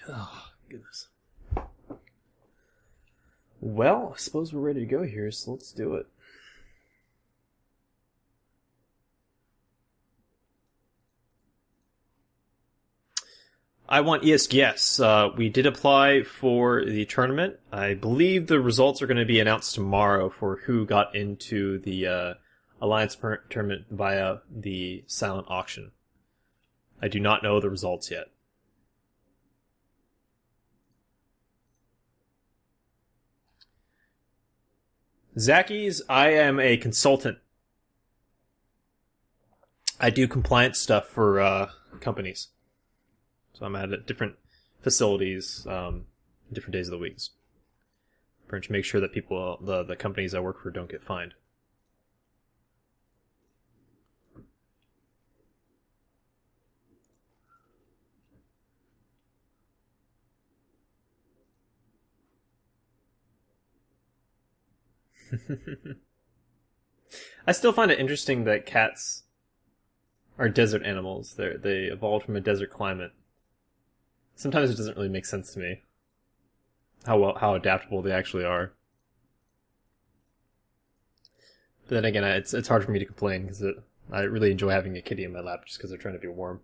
Oh, goodness. Well, I suppose we're ready to go here, so let's do it. I want ISK, yes. We did apply for the tournament. I believe the results are going to be announced tomorrow for who got into the Alliance tournament via the silent auction. I do not know the results yet. Zacky's, I am a consultant. I do compliance stuff for companies. So I'm at different facilities, different days of the week, to make sure that people, the companies I work for, don't get fined. I still find it interesting that cats are desert animals. They evolved from a desert climate. Sometimes it doesn't really make sense to me how adaptable they actually are. But then again, it's hard for me to complain because I really enjoy having a kitty in my lap just because they're trying to be warm.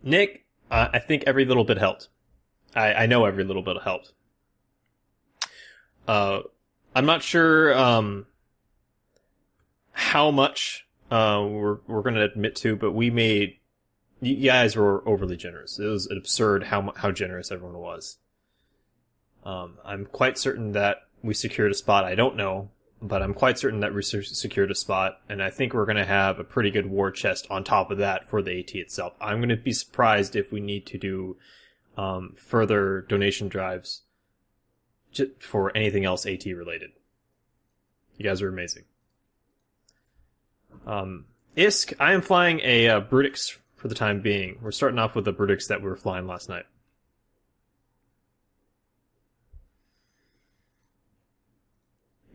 Nick, I think every little bit helped. I know every little bit helped. I'm not sure how much we're going to admit to, but you guys were overly generous. It was absurd how generous everyone was. I'm quite certain that we secured a spot. I don't know, but I'm quite certain that we secured a spot, and I think we're going to have a pretty good war chest on top of that for the AT itself. I'm going to be surprised if we need to do further donation drives for anything else AT related. You guys are amazing. ISK, I am flying a Brutix for the time being. We're starting off with the Brutix that we were flying last night.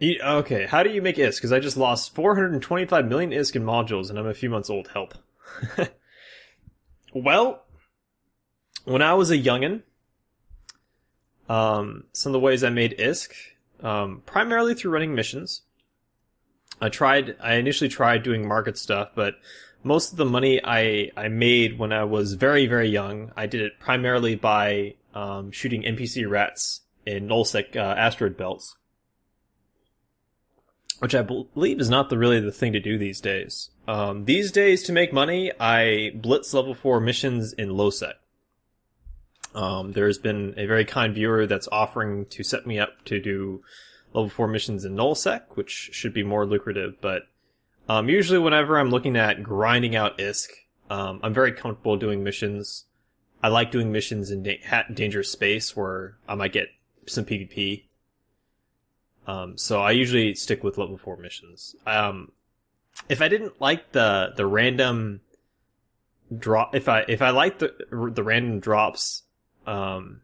Okay, how do you make ISK? Because I just lost 425 million ISK in modules and I'm a few months old. Help. Well, when I was a youngin', some of the ways I made ISK, primarily through running missions. I initially tried doing market stuff, but most of the money I made when I was very, very young, I did it primarily by shooting NPC rats in nullsec asteroid belts, which I believe is not really the thing to do these days. These days, to make money, I blitz level 4 missions in lowsec. There's been a very kind viewer that's offering to set me up to do level 4 missions in nullsec, which should be more lucrative, but usually whenever I'm looking at grinding out ISK, I'm very comfortable doing missions. I like doing missions in dangerous space where I might get some PvP. So I usually stick with level 4 missions. If I didn't like the random drop, if I liked the random drops, and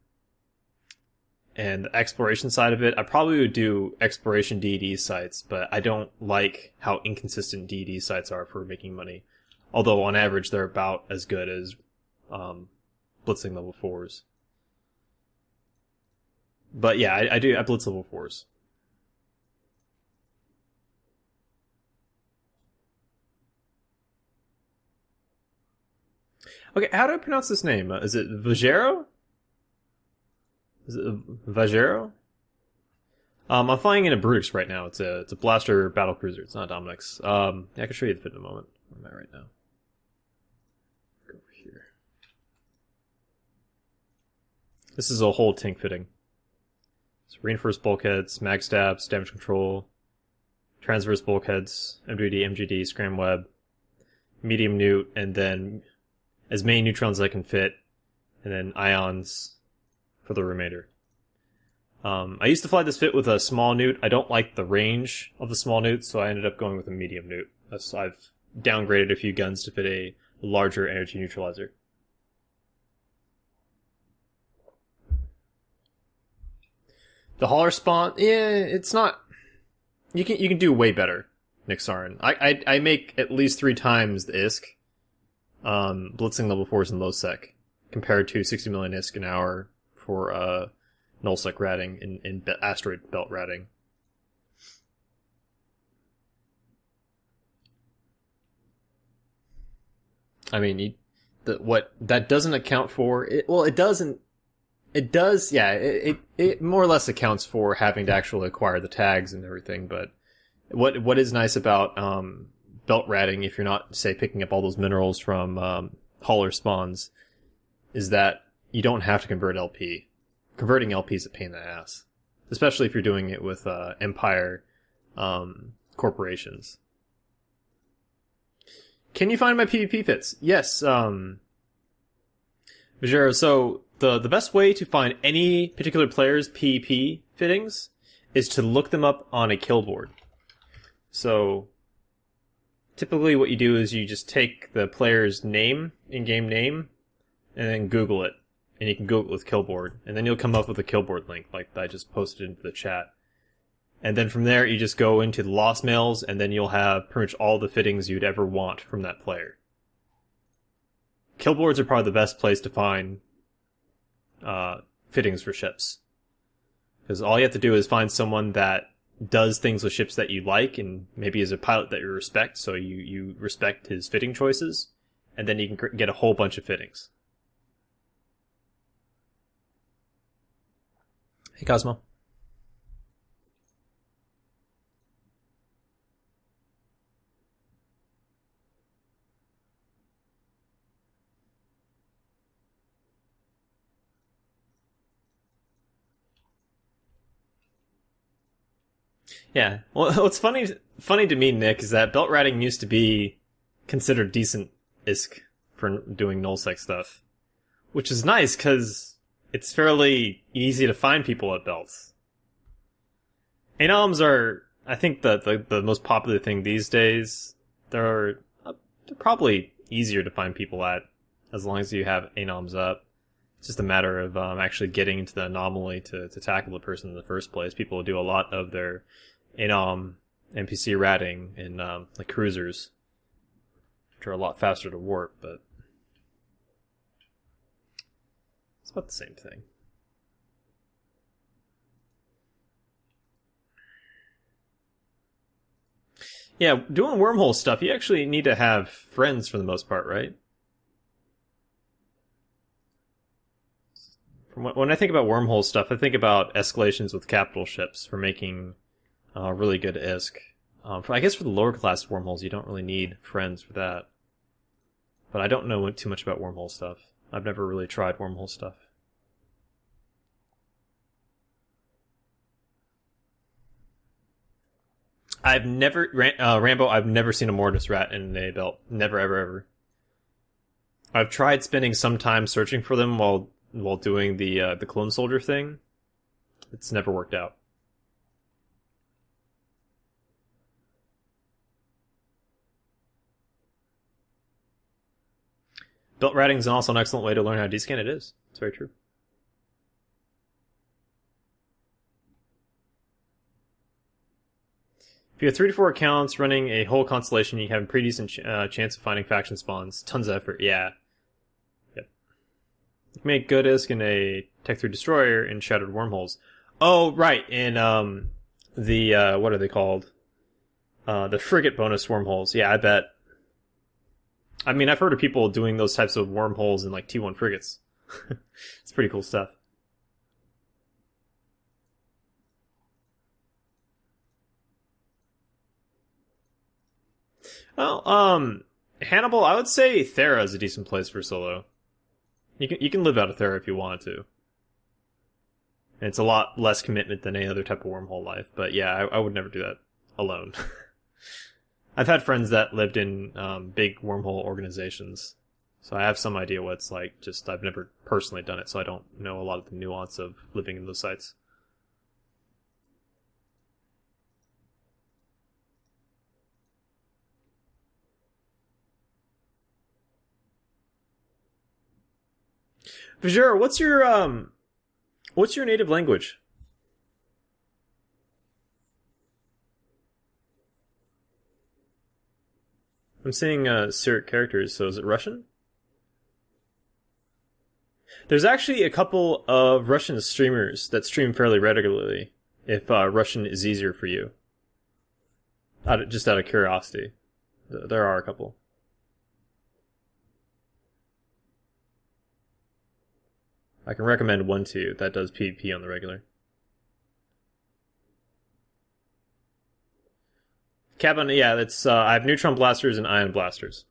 the exploration side of it, I probably would do exploration DD sites, but I don't like how inconsistent DD sites are for making money. Although on average they're about as good as blitzing level 4s. But yeah, I blitz level 4s. Okay, how do I pronounce this name? Is it Vajero? Is it Vajero? I'm flying in a Brutix right now. It's a blaster battle cruiser. It's not Dominic's. Yeah, I can show you the fit in a moment. Where am I right now? Go over here. This is a whole tank fitting. So reinforced bulkheads, mag stabs, damage control, transverse bulkheads, MWD, MGD, scram web, medium newt, and then as many neutrons as I can fit, and then ions for the remainder. I used to fly this fit with a small newt. I don't like the range of the small newt, so I ended up going with a medium newt. I've downgraded a few guns to fit a larger energy neutralizer. The hauler spawn, yeah, it's not. You can do way better, Nick Sarin. I make at least 3 times the ISK, blitzing level 4s in low sec. compared to 60 million ISK an hour for nullsec ratting in asteroid belt ratting. I mean, what that doesn't account for it. Well, it doesn't. It does. Yeah, it more or less accounts for having to actually acquire the tags and everything. But what is nice about belt ratting, if you're not, say, picking up all those minerals from hauler spawns, is that you don't have to convert LP. Converting LP is a pain in the ass, especially if you're doing it with Empire corporations. Can you find my PvP fits? Yes. Vijero, so the best way to find any particular player's PvP fittings is to look them up on a kill board. So typically what you do is you just take the player's name, in-game name, and then Google it. And you can Google it with Killboard. And then you'll come up with a Killboard link like I just posted into the chat. And then from there, you just go into the Lost Mails, and then you'll have pretty much all the fittings you'd ever want from that player. Killboards are probably the best place to find fittings for ships. Because all you have to do is find someone that does things with ships that you like, and maybe is a pilot that you respect, so you respect his fitting choices, and then you can get a whole bunch of fittings. Hey, Cosmo. Yeah. Well, what's funny to me, Nick, is that belt ratting used to be considered decent ISK for doing nullsec stuff, which is nice because it's fairly easy to find people at belts. Anoms are, I think, the most popular thing these days. They're probably easier to find people at as long as you have anoms up. It's just a matter of actually getting into the anomaly to tackle the person in the first place. People do a lot of their anom NPC ratting in the cruisers, which are a lot faster to warp, but it's about the same thing. Yeah, doing wormhole stuff, you actually need to have friends for the most part, right? When I think about wormhole stuff, I think about escalations with capital ships for making really good ISK. I guess for the lower class wormholes, you don't really need friends for that. But I don't know too much about wormhole stuff. I've never really tried wormhole stuff. I've never, Rambo, I've never seen a Mortis rat in a belt. Never, ever, ever. I've tried spending some time searching for them while doing the clone soldier thing. It's never worked out. Belt ratting is also an excellent way to learn how to descan. It is. It's very true. If you have 3 to 4 accounts running a whole constellation, you have a pretty decent chance of finding faction spawns. Tons of effort, yeah. Yep. You can make good ISK in a Tech 3 destroyer in Shattered Wormholes. Oh, right, in the what are they called? The frigate bonus wormholes. Yeah, I bet. I mean, I've heard of people doing those types of wormholes in like T1 frigates. It's pretty cool stuff. Well, Hannibal, I would say Thera is a decent place for solo. You can live out of Thera if you wanted to. And it's a lot less commitment than any other type of wormhole life. But yeah, I would never do that alone. I've had friends that lived in big wormhole organizations, so I have some idea what it's like. Just I've never personally done it, so I don't know a lot of the nuance of living in those sites. Vajira, what's your native language? I'm seeing Syriac characters, so is it Russian? There's actually a couple of Russian streamers that stream fairly regularly. If Russian is easier for you, just out of curiosity, there are a couple. I can recommend one to you that does PvP on the regular. Cabin, yeah, that's I have neutron blasters and ion blasters.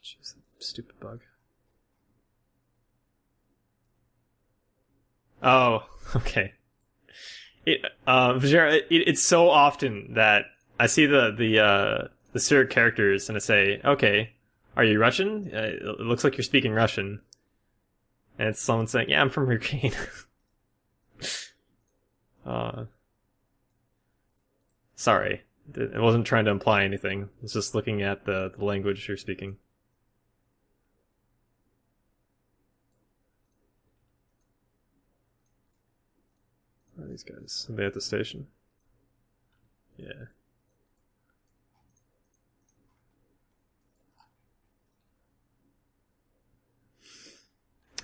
Jeez, stupid bug. Oh, okay. It's so often that I see the Syriac characters and I say, "Okay, are you Russian? It looks like you're speaking Russian." And it's someone saying, "Yeah, I'm from Ukraine." Sorry, I wasn't trying to imply anything. I was just looking at the language you're speaking. Where are these guys? Are they at the station? Yeah.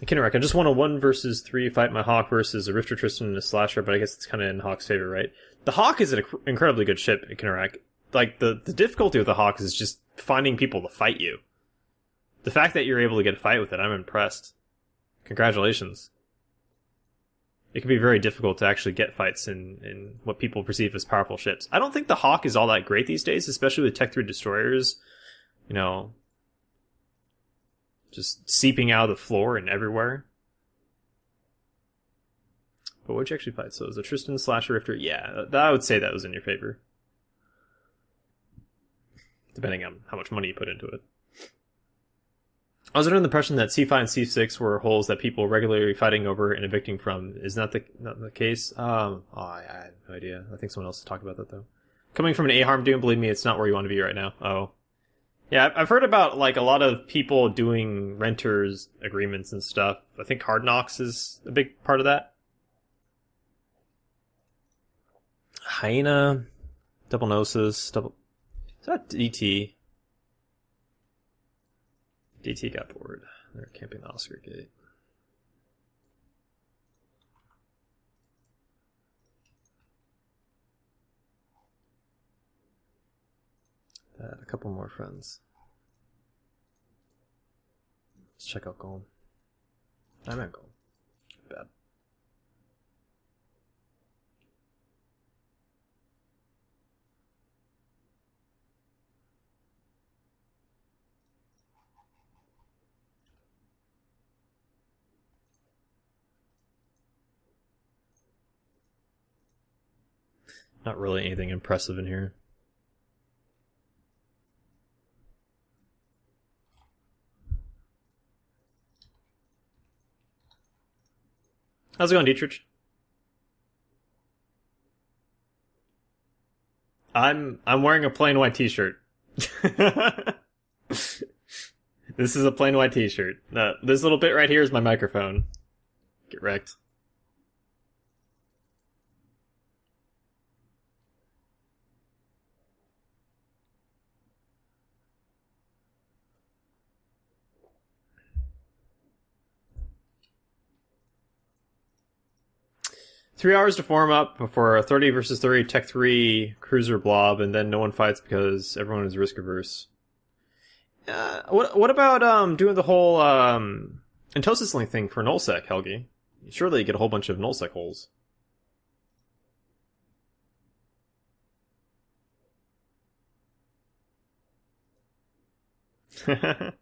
Kinnerak, I just want a 1 versus 3 fight my Hawk versus a Rifter Tristan and a Slasher, but I guess it's kind of in Hawk's favor, right? The Hawk is an incredibly good ship, Kinnerak. Like, the difficulty with the Hawk is just finding people to fight you. The fact that you're able to get a fight with it, I'm impressed. Congratulations. It can be very difficult to actually get fights in what people perceive as powerful ships. I don't think the Hawk is all that great these days, especially with Tech 3 destroyers. You know, just seeping out of the floor and everywhere. But what'd you actually fight? So it was a Tristan Slasher Rifter. Yeah, I would say that was in your favor. Depending on how much money you put into it. I was under the impression that C5 and C6 were holes that people regularly fighting over and evicting from. Is not the case? I have no idea. I think someone else talked about that, though. Coming from an A-Harm Doom, believe me, it's not where you want to be right now. Oh. Yeah, I've heard about, like, a lot of people doing renters agreements and stuff. I think Hard Knocks is a big part of that. Hyena, Double Gnosis, Is that DT? DT got bored. They're camping the Oscar Gate. A couple more friends. Let's check out Golem. I'm at Golem. Bad. Not really anything impressive in here. How's it going, Dietrich? I'm wearing a plain white t-shirt. This is a plain white t-shirt. This little bit right here is my microphone. Get wrecked. Three hours to form up before a 30 versus 30 Tech 3 cruiser blob, and then no one fights because everyone is risk averse. What about doing the whole Entosis Link thing for nullsec, Helgi? Surely you get a whole bunch of nullsec holes. I'm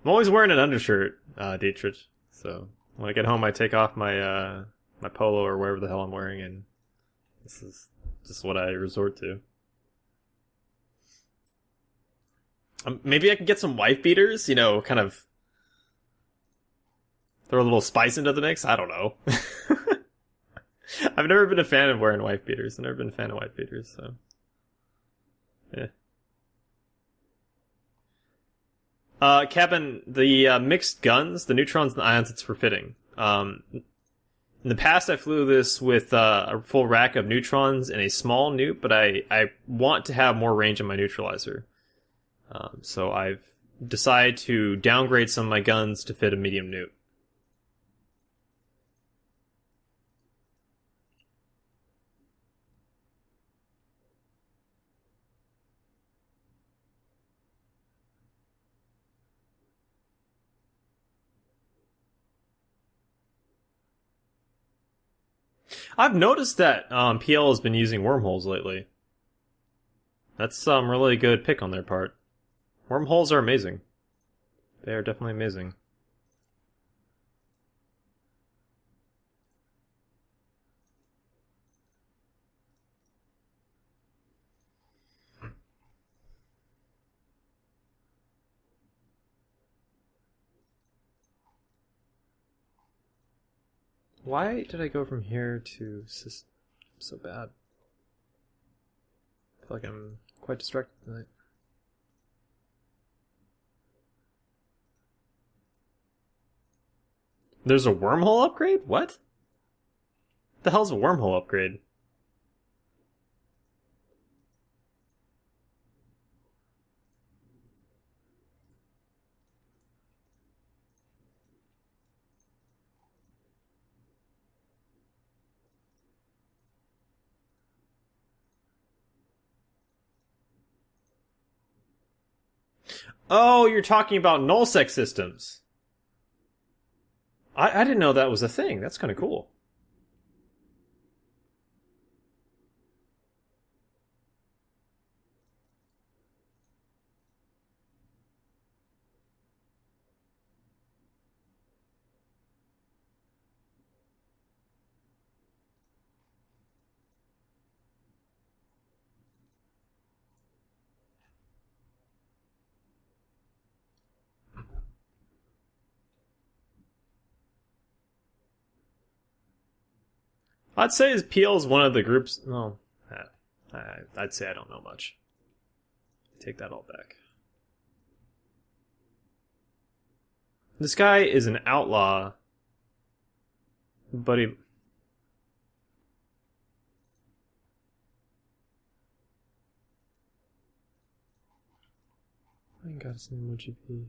always wearing an undershirt, Dietrich, so when I get home, I take off my my polo or whatever the hell I'm wearing, and this is just what I resort to. Maybe I can get some wife beaters, you know, kind of throw a little spice into the mix. I don't know. I've never been a fan of wearing wife beaters. I've never been a fan of wife beaters, so yeah. Kevin, the mixed guns, the neutrons and the ions, it's for fitting. In the past, I flew this with a full rack of neutrons and a small nuke, but I want to have more range on my neutralizer. So I've decided to downgrade some of my guns to fit a medium nuke. I've noticed that PL has been using wormholes lately. That's some really good pick on their part. Wormholes are amazing. They are definitely amazing. Why did I go from here to so bad? I feel like I'm quite distracted tonight. There's a wormhole upgrade? What? The hell's a wormhole upgrade? Oh, you're talking about nullsec systems. I didn't know that was a thing. That's kind of cool. I'd say PL is one of the groups. No, I'd say I don't know much. Take that all back. This guy is an outlaw, but he. I got his name. Would you be?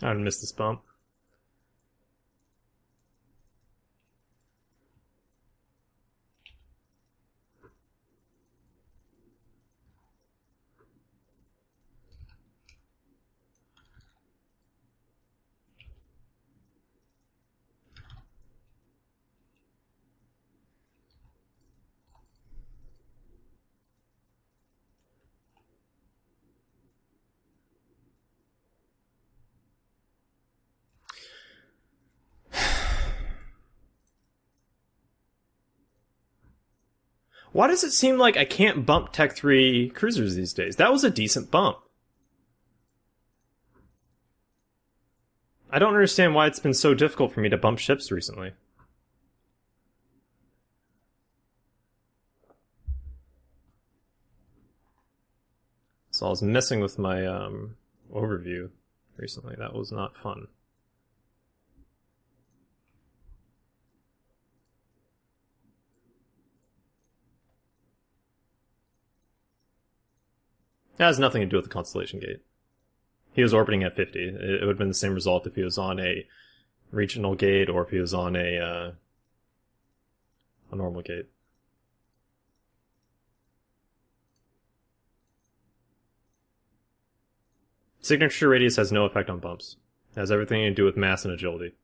I would miss this bump. Why does it seem like I can't bump Tech 3 cruisers these days? That was a decent bump. I don't understand why it's been so difficult for me to bump ships recently. So I was messing with my overview recently. That was not fun. That has nothing to do with the Constellation Gate. He was orbiting at 50. It would have been the same result if he was on a regional gate or if he was on a normal gate. Signature radius has no effect on bumps. It has everything to do with mass and agility.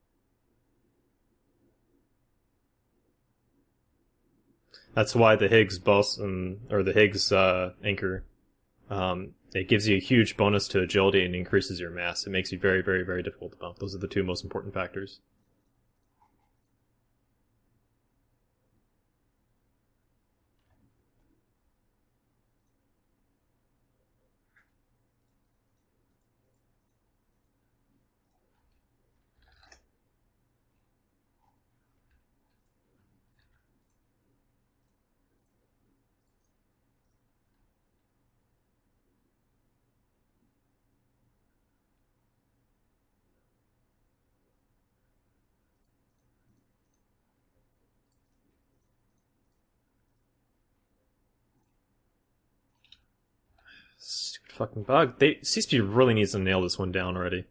That's why the Higgs boson, or the Higgs anchor, It gives you a huge bonus to agility and increases your mass. It makes you very, very, very difficult to bump. Those are the two most important factors. Stupid fucking bug. CSP really needs to nail this one down already.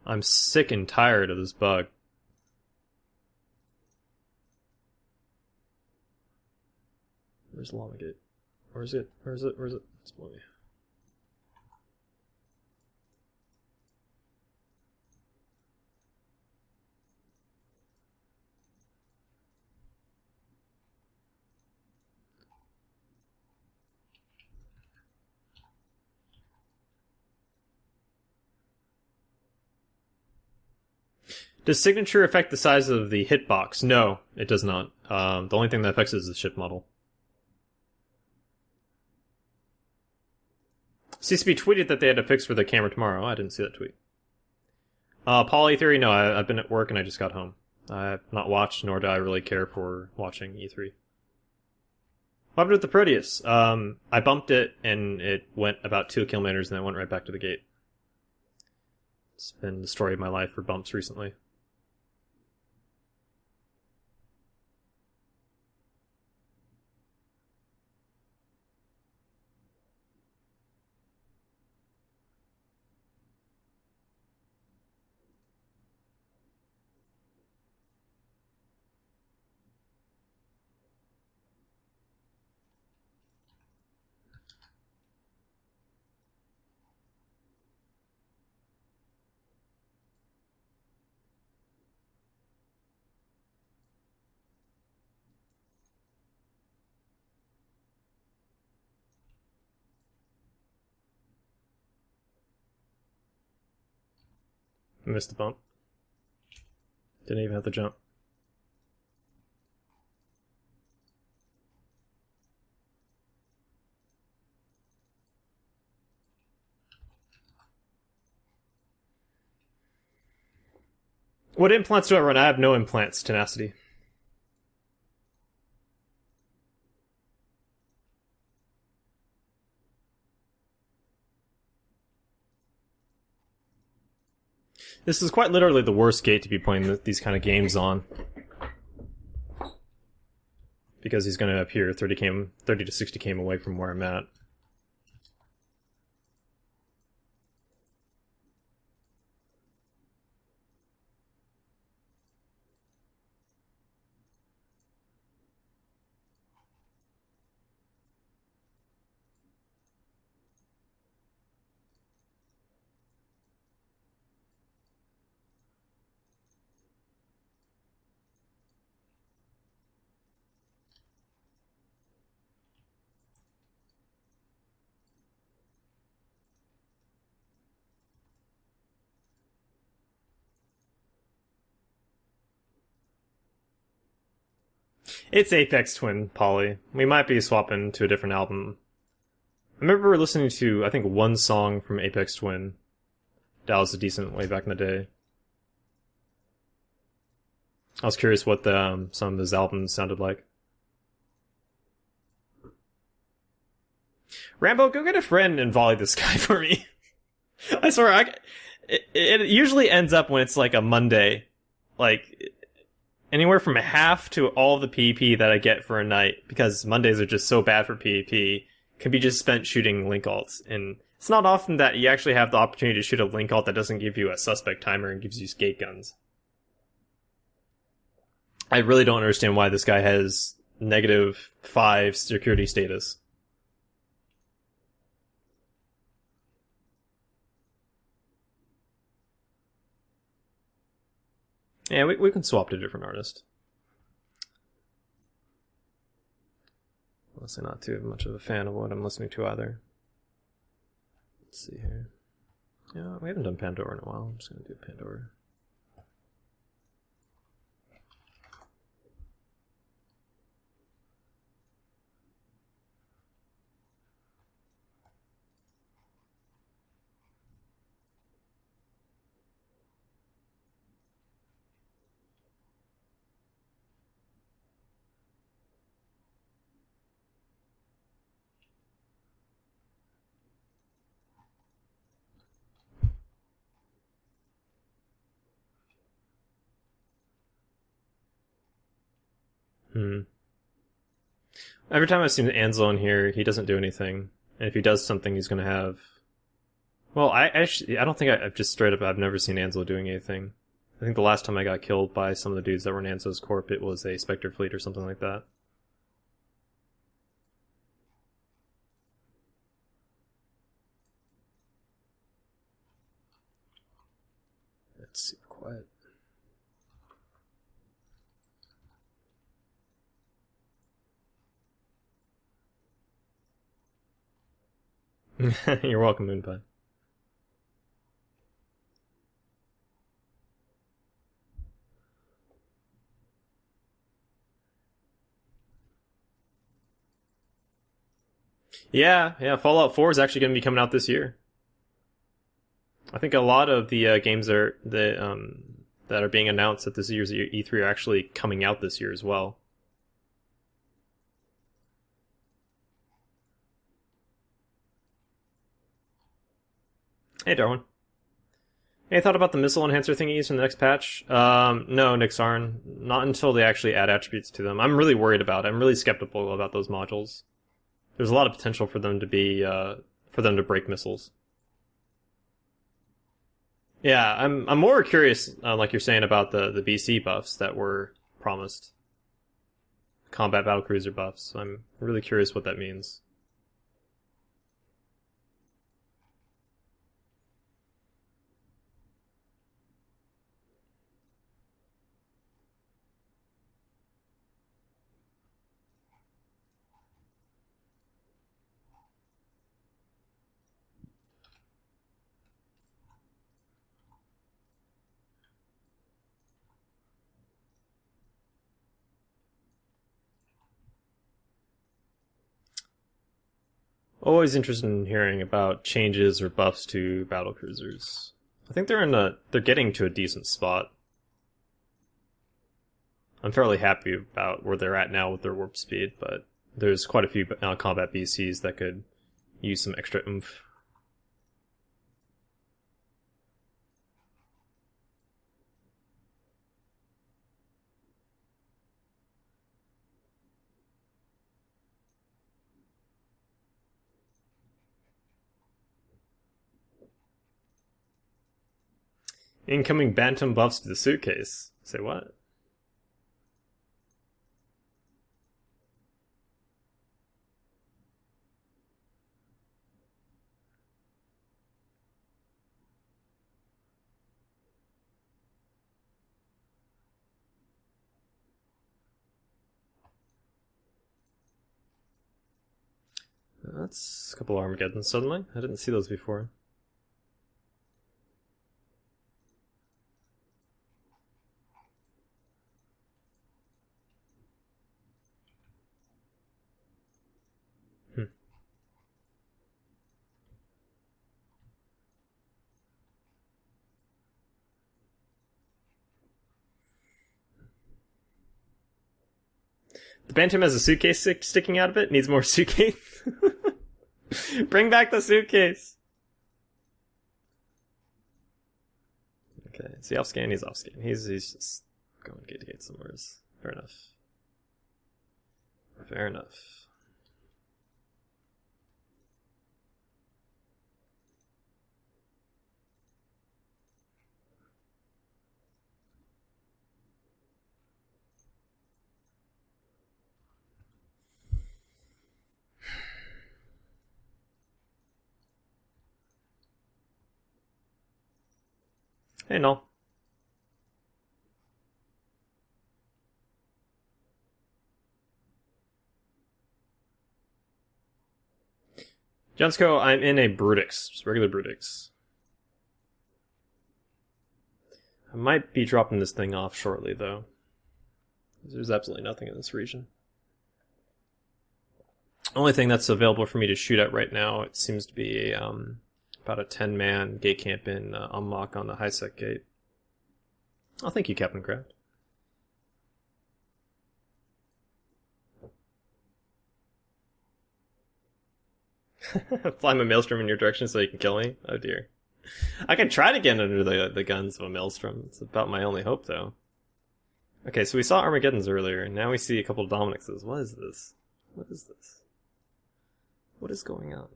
I'm sick and tired of this bug. Where's Llama-Gate? Where is it? Where is it? Where is it? It's below me. Does signature affect the size of the hitbox? No, it does not. The only thing that affects it is the ship model. CCP tweeted that they had a fix for the camera tomorrow. I didn't see that tweet. Poly Theory, no, I've been at work and I just got home. I have not watched, nor do I really care for watching E3. What happened with the Proteus? I bumped it and it went about 2 kilometers and then went right back to the gate. It's been the story of my life for bumps recently. I missed the bump. Didn't even have to jump. What implants do I run? I have no implants, Tenacity. This is quite literally the worst gate to be playing these kind of games on. Because he's going to appear 30 to 60 km away from where I'm at. It's Aphex Twin, Polly. We might be swapping to a different album. I remember listening to, I think, one song from Aphex Twin. That was a decent way back in the day. I was curious what some of his albums sounded like. Rambo, go get a friend and volley this guy for me. I swear, it usually ends up when it's like a Monday. Like, anywhere from half to all the PvP that I get for a night, because Mondays are just so bad for PvP, can be just spent shooting link alts. And it's not often that you actually have the opportunity to shoot a link alt that doesn't give you a suspect timer and gives you skate guns. I really don't understand why this guy has -5 security status. Yeah, we can swap to a different artist. Honestly, not too much of a fan of what I'm listening to either. Let's see here. Yeah, we haven't done Pandora in a while. I'm just gonna do Pandora. Every time I've seen Ansel in here, he doesn't do anything. And if he does something, he's going to have... Well, I don't think I've just straight up, I've never seen Ansel doing anything. I think the last time I got killed by some of the dudes that were in Ansel's corp, it was a Spectre fleet or something like that. It's super quiet. You're welcome, Moonpie. Yeah, Fallout 4 is actually going to be coming out this year. I think a lot of the games that are being announced at this year's E3 are actually coming out this year as well. Hey, Darwin. Any thought about the missile enhancer thingies from the next patch? No, Nixarn. Not until they actually add attributes to them. I'm really worried about it. I'm really skeptical about those modules. There's a lot of potential for them to be, for them to break missiles. Yeah, I'm more curious, like you're saying, about the BC buffs that were promised. Combat battlecruiser buffs. I'm really curious what that means. Always interested in hearing about changes or buffs to battlecruisers. I think they're getting to a decent spot. I'm fairly happy about where they're at now with their warp speed, but there's quite a few combat BCs that could use some extra oomph. Incoming Bantam buffs to the suitcase. Say what? That's a couple Armageddons suddenly. I didn't see those before. The Bantam has a suitcase sticking out of it. Needs more suitcase. Bring back the suitcase. Okay, is he off scan? He's off scan. He's just going gate to gate somewhere. Fair enough. Fair enough. Hey, Null. Johnsko, I'm in a Brutix, just regular Brutix. I might be dropping this thing off shortly, though. There's absolutely nothing in this region. Only thing that's available for me to shoot at right now, it seems to be about a 10-man gate camp in Unlock on the high sec gate. Oh, thank you, Captain Craft. Fly my maelstrom in your direction so you can kill me? Oh dear. I can try to get under the guns of a maelstrom. It's about my only hope, though. Okay, so we saw Armageddons earlier, and now we see a couple of Dominixes. What is this? What is this? What is going on?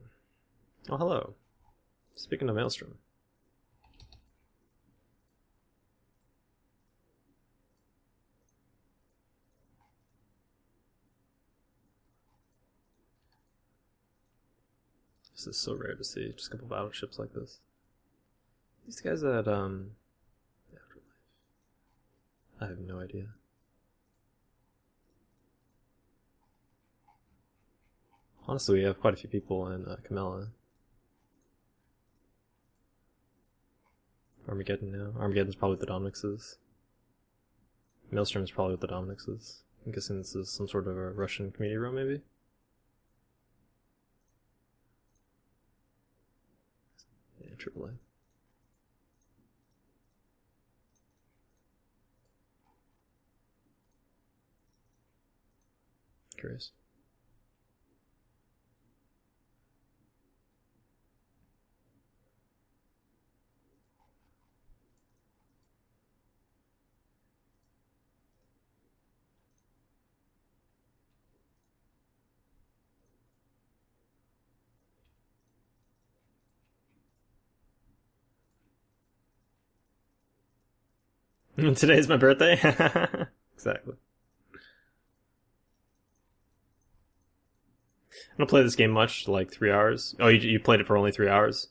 Oh, hello. Speaking of maelstrom. This is so rare to see, just a couple battleships like this. These guys at, Afterlife. I have no idea. Honestly, we have quite a few people in Camella. Armageddon now. Armageddon's probably with the Dominixes. Maelstrom's probably with the Dominixes. I'm guessing this is some sort of a Russian community row, maybe? Yeah, AAA. Curious. Today's my birthday? Exactly. I don't play this game much, like 3 hours. Oh, you played it for only 3 hours?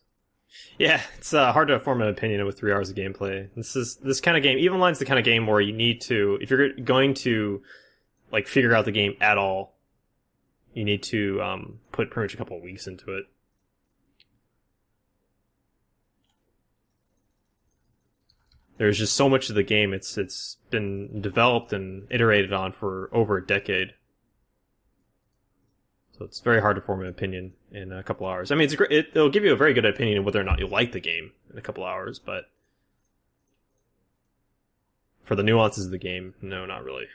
Yeah, it's hard to form an opinion with 3 hours of gameplay. This kind of game. Even Online's the kind of game where you need to, if you're going to like figure out the game at all, you need to put pretty much a couple of weeks into it. There's just so much of the game. It's been developed and iterated on for over a decade. So it's very hard to form an opinion in a couple hours. I mean, it'll give you a very good opinion of whether or not you like the game in a couple hours, but for the nuances of the game, no, not really.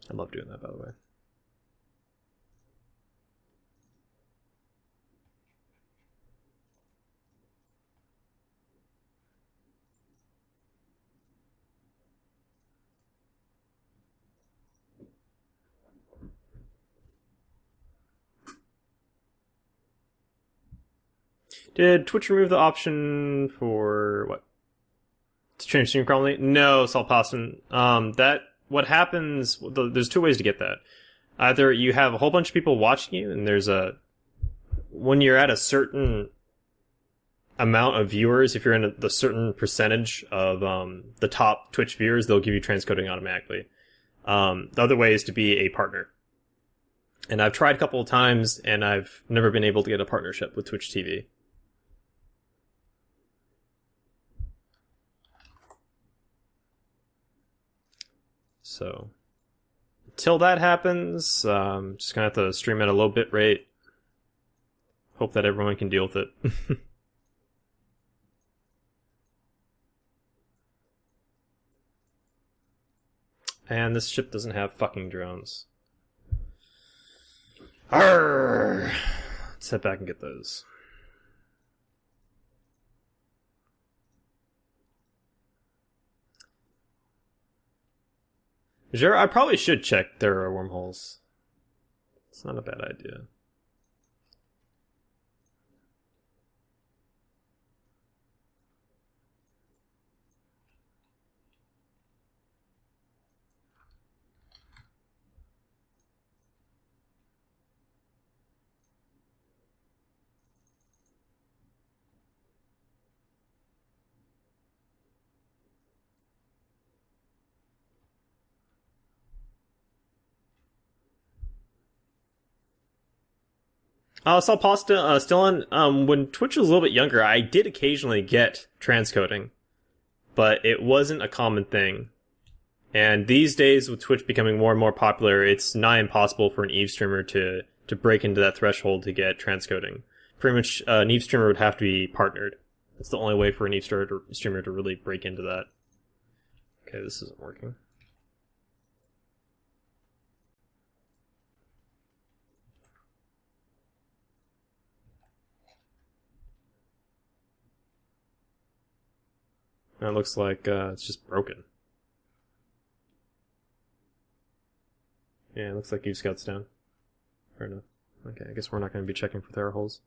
I love doing that, by the way. Did Twitch remove the option for what? To change stream chronology? No, Salpasson. What happens? There's two ways to get that. Either you have a whole bunch of people watching you, and when you're at a certain amount of viewers, if you're in the certain percentage of the top Twitch viewers, they'll give you transcoding automatically. The other way is to be a partner. And I've tried a couple of times, and I've never been able to get a partnership with Twitch TV. So, until that happens, just gonna have to stream at a low bit rate. Hope that everyone can deal with it. And this ship doesn't have fucking drones. Arrgh! Let's head back and get those. Sure, I probably should check there are wormholes. It's not a bad idea. Saul Pasta, still on. When Twitch was a little bit younger, I did occasionally get transcoding, but it wasn't a common thing. And these days, with Twitch becoming more and more popular, it's nigh impossible for an Eve streamer to break into that threshold to get transcoding. Pretty much, an Eve streamer would have to be partnered. That's the only way for an Eve streamer to really break into that. Okay, this isn't working. It looks like it's just broken. Yeah, it looks like Eve Scout's down. Fair enough. Okay, I guess we're not going to be checking for Thera holes.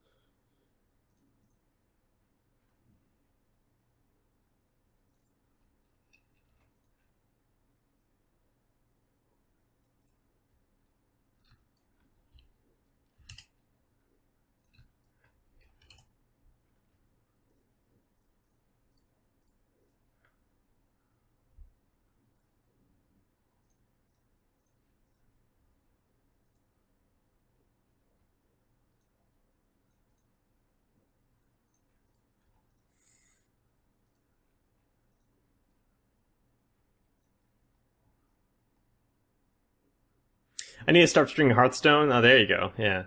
I need to start streaming Hearthstone. Oh, there you go. Yeah.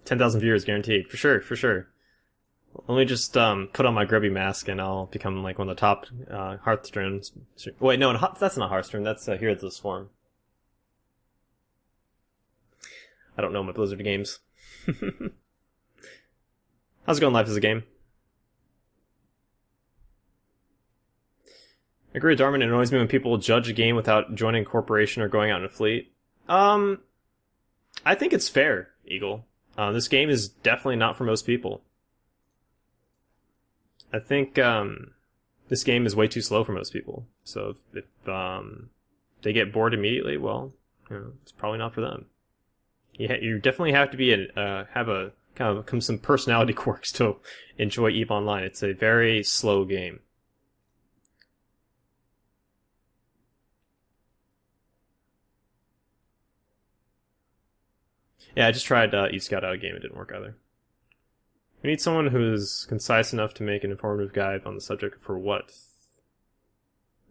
10,000 viewers guaranteed. For sure, for sure. Let me just put on my grubby mask and I'll become like one of the top Hearthstone. Wait, no, that's not Hearthstone. That's Heroes of the Swarm. I don't know my Blizzard games. How's it going, Life as a Game? I agree with Darman. It annoys me when people judge a game without joining a corporation or going out in a fleet. I think it's fair, Eagle. This game is definitely not for most people. I think this game is way too slow for most people. So if they get bored immediately, well, it's probably not for them. You definitely have to be have a kind of some personality quirks to enjoy EVE Online. It's a very slow game. Yeah, I just tried Eve Scout out a game. It didn't work either. We need someone who is concise enough to make an informative guide on the subject for what?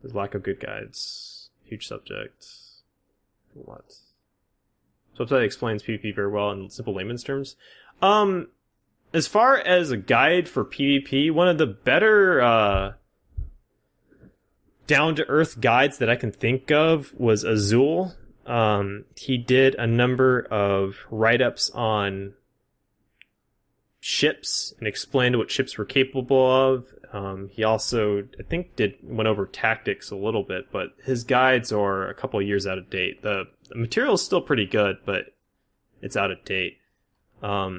There's lack of good guides. Huge subject. For what? So that explains PvP very well in simple layman's terms. As far as a guide for PvP, one of the better down-to-earth guides that I can think of was Azul. He did a number of write-ups on ships and explained what ships were capable of. He also, I think, went over tactics a little bit, but his guides are a couple of years out of date. The material is still pretty good, but it's out of date. I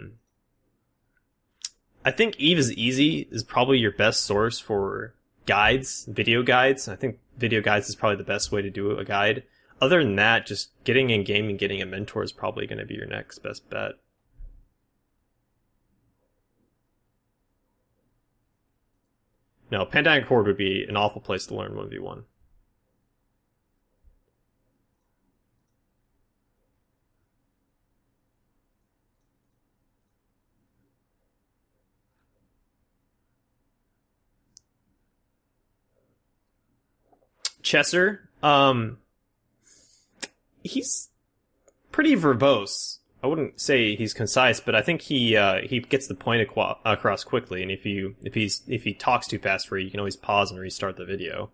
think Eve is Easy is probably your best source for guides, video guides. I think video guides is probably the best way to do a guide. Other than that, just getting in game and getting a mentor is probably going to be your next best bet. No, Pandemic Horde would be an awful place to learn 1v1. Chesser, he's pretty verbose. I wouldn't say he's concise, but I think he gets the point across quickly. And if he talks too fast for you, you can always pause and restart the video.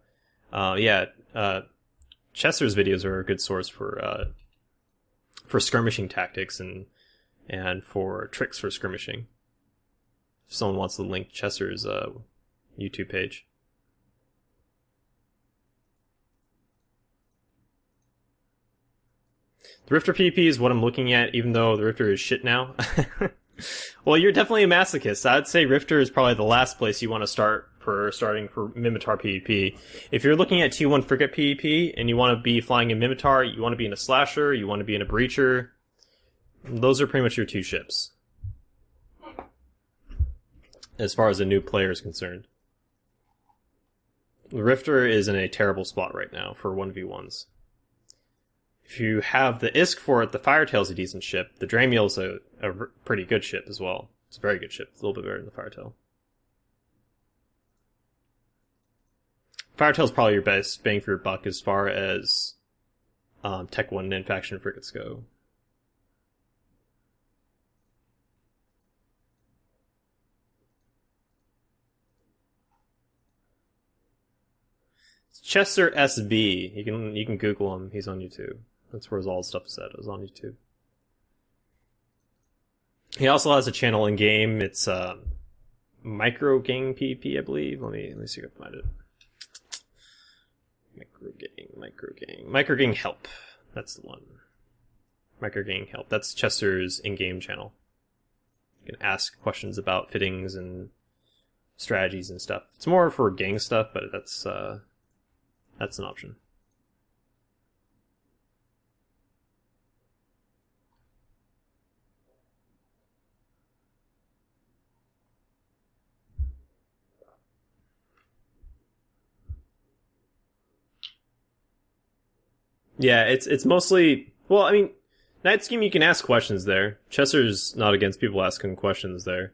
Chesser's videos are a good source for skirmishing tactics and for tricks for skirmishing. If someone wants to link Chesser's YouTube page. The Rifter PvP is what I'm looking at, even though the Rifter is shit now. Well, you're definitely a masochist. I'd say Rifter is probably the last place you want to start for starting for Minmatar PvP. If you're looking at T1 Frigate PvP and you want to be flying in Minmatar, you want to be in a Slasher, you want to be in a Breacher, those are pretty much your two ships. As far as a new player is concerned. The Rifter is in a terrible spot right now for 1v1s. if you have the ISK for it, the Firetail's a decent ship. The Dramiel's a pretty good ship as well. It's a very good ship. It's a little bit better than the Firetail. Firetail's probably your best bang for your buck as far as Tech 1 and faction frigates go. Chester SB. You can Google him. He's on YouTube. That's where all his stuff is at. It was on YouTube. He also has a channel in game. It's Micro Gang PvP, I believe. Let me see if I can find it. Micro Gang Help. That's the one. Micro Gang Help. That's Chester's in-game channel. You can ask questions about fittings and strategies and stuff. It's more for gang stuff, but that's an option. Yeah, it's mostly, well, I mean, Night Scheme, you can ask questions there. Chester's not against people asking questions there.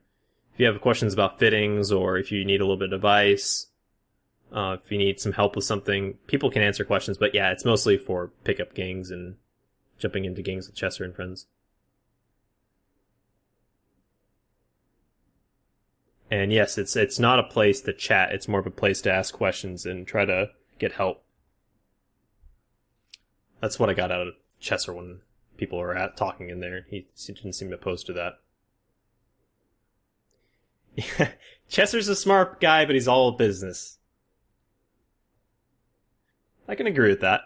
If you have questions about fittings, or if you need a little bit of advice, if you need some help with something, people can answer questions, but yeah, it's mostly for pickup gangs and jumping into gangs with Chester and friends. And yes, it's not a place to chat, it's more of a place to ask questions and try to get help. That's what I got out of Chester when people were talking in there. He didn't seem opposed to that. Yeah, Chester's a smart guy, but he's all business. I can agree with that.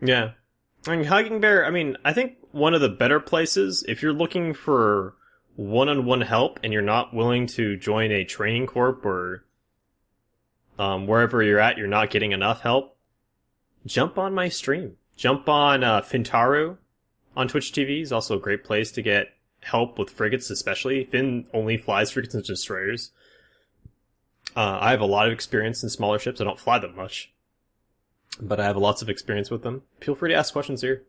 Yeah. I mean, Hugging Bear, I mean, I think one of the better places, if you're looking for one-on-one help and you're not willing to join a training corp, or wherever you're at, you're not getting enough help, jump on my stream. Jump on Fintaru on Twitch TV. He's also a great place to get help with frigates, especially. Finn only flies frigates and destroyers. I have a lot of experience in smaller ships. I don't fly them much, but I have lots of experience with them. Feel free to ask questions here.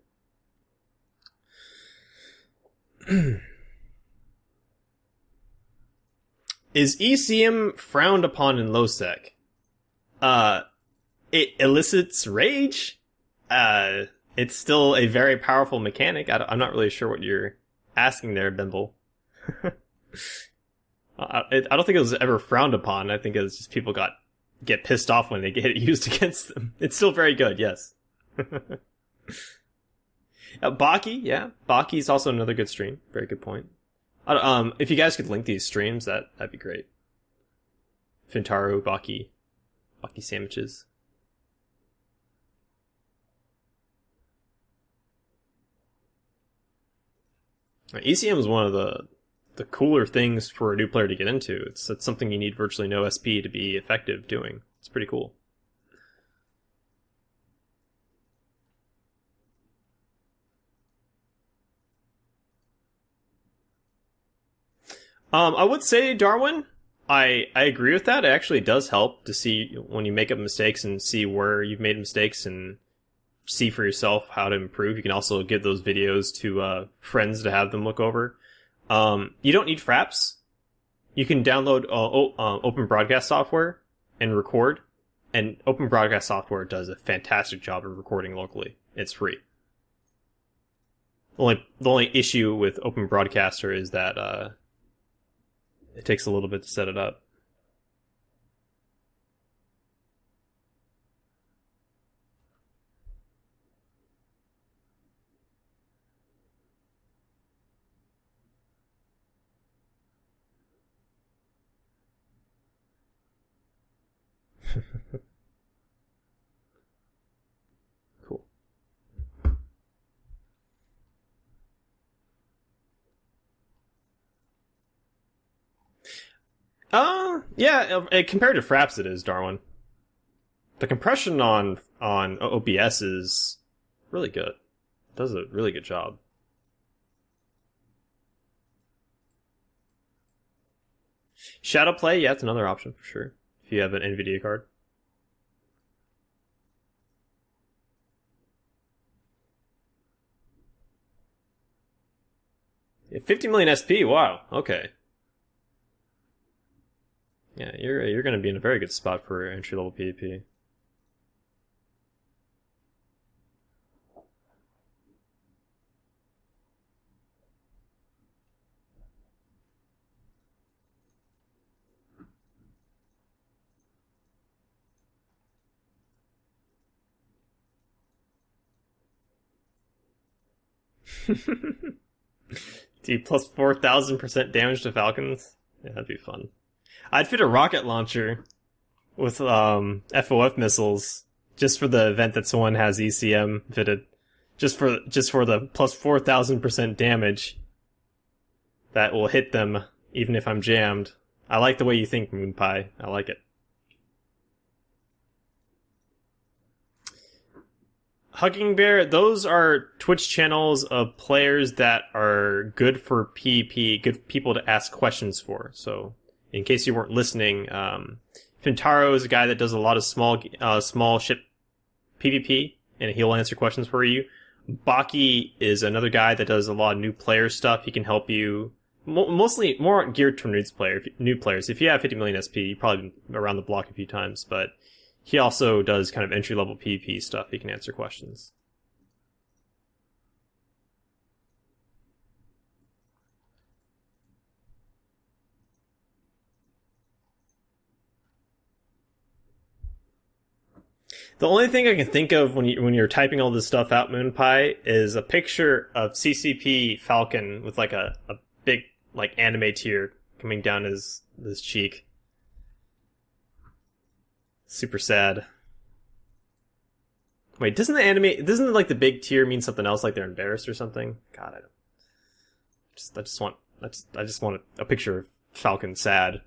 Is ECM frowned upon in LowSec? It elicits rage. It's still a very powerful mechanic. I'm not really sure what you're asking there, Bimble. I don't think it was ever frowned upon. I think it was just people get pissed off when they get it used against them. It's still very good, yes. Baki, yeah. Baki's also another good stream. Very good point. If you guys could link these streams, that'd be great. Fintaru, Baki sandwiches. ECM is one of the cooler things for a new player to get into. It's something you need virtually no SP to be effective doing. It's pretty cool. I would say, Darwin, I agree with that. It actually does help to see when you make up mistakes and see where you've made mistakes and see for yourself how to improve. You can also give those videos to friends to have them look over. You don't need fraps. You can download Open Broadcast software and record, and Open Broadcast software does a fantastic job of recording locally. It's free. The only issue with Open Broadcaster is that it takes a little bit to set it up. Cool. Yeah, compared to Fraps it is, Darwin. The compression on OBS is really good. It does a really good job. Shadow Play, yeah, it's another option for sure if you have an NVIDIA card. Yeah, 50 million SP. Wow. Okay. Yeah, you're going to be in a very good spot for entry level PvP. D plus 4,000% damage to Falcons. Yeah, that'd be fun. I'd fit a rocket launcher with FOF missiles just for the event that someone has ECM fitted. Just for the plus 4,000% damage that will hit them even if I'm jammed. I like the way you think, Moonpie. I like it. Hugging Bear, those are Twitch channels of players that are good for PvP, good people to ask questions for. So, in case you weren't listening, Fintaro is a guy that does a lot of small ship PvP, and he'll answer questions for you. Baki is another guy that does a lot of new player stuff. He can help you, mostly more geared to new players. If you have 50 million SP, you've probably been around the block a few times, but he also does kind of entry-level PvP stuff. He can answer questions. The only thing I can think of when you're typing all this stuff out, Moonpie, is a picture of CCP Falcon with like a big like anime tear coming down his cheek. Super sad. Wait, doesn't like the big tear mean something else, like they're embarrassed or something? God, I just want a picture of Falcon sad.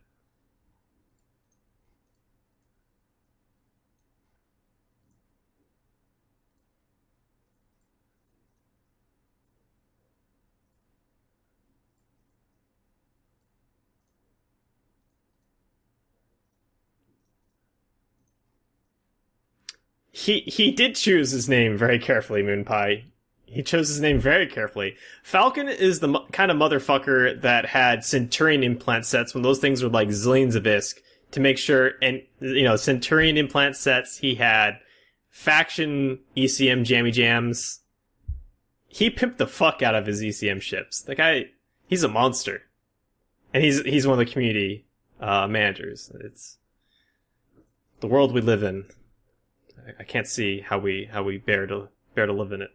He did choose his name very carefully, Moonpie. He chose his name very carefully. Falcon is the kind of motherfucker that had Centurion implant sets when those things were like zillions of ISK to make sure, and Centurion implant sets, he had faction ECM jammy jams. He pimped the fuck out of his ECM ships. The guy, he's a monster. And he's one of the community managers. It's the world we live in. I can't see how we bear to live in it.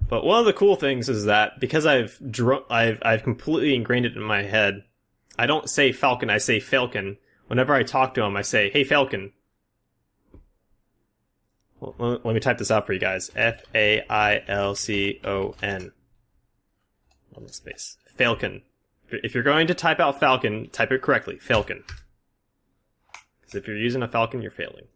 But one of the cool things is that because I've completely ingrained it in my head, I don't say Falcon, I say Falcon. Whenever I talk to him, I say, "Hey Falcon." Well, let me type this out for you guys. Failcon. On the space. Falcon. If you're going to type out Falcon, type it correctly. Falcon. Because if you're using a Falcon, you're failing.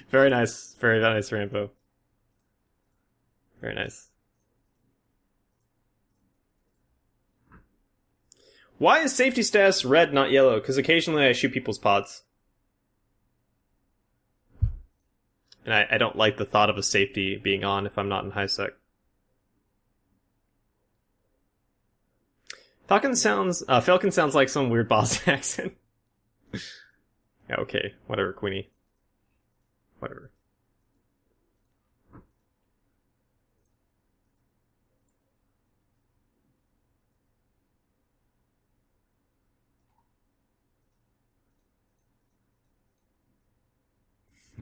Very nice. Very nice, Rambo. Very nice. Why is safety status red, not yellow? Because occasionally I shoot people's pods. And I don't like the thought of a safety being on if I'm not in high sec. Falcon sounds like some weird boss accent. Yeah, okay, whatever, Queenie. Whatever.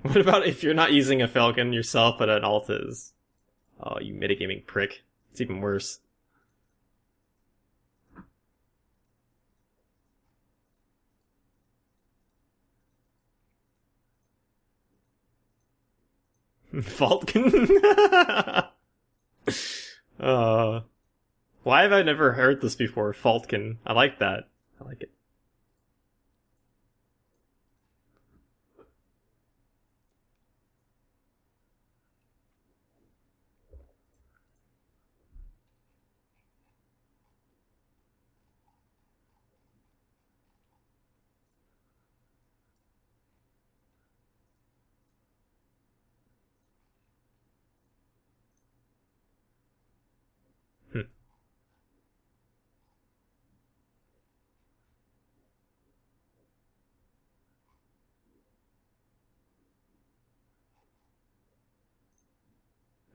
What about if you're not using a Falcon yourself, but an alt is? Oh, you metagaming prick. It's even worse. Falcon? Why have I never heard this before? Falcon. I like that. I like it.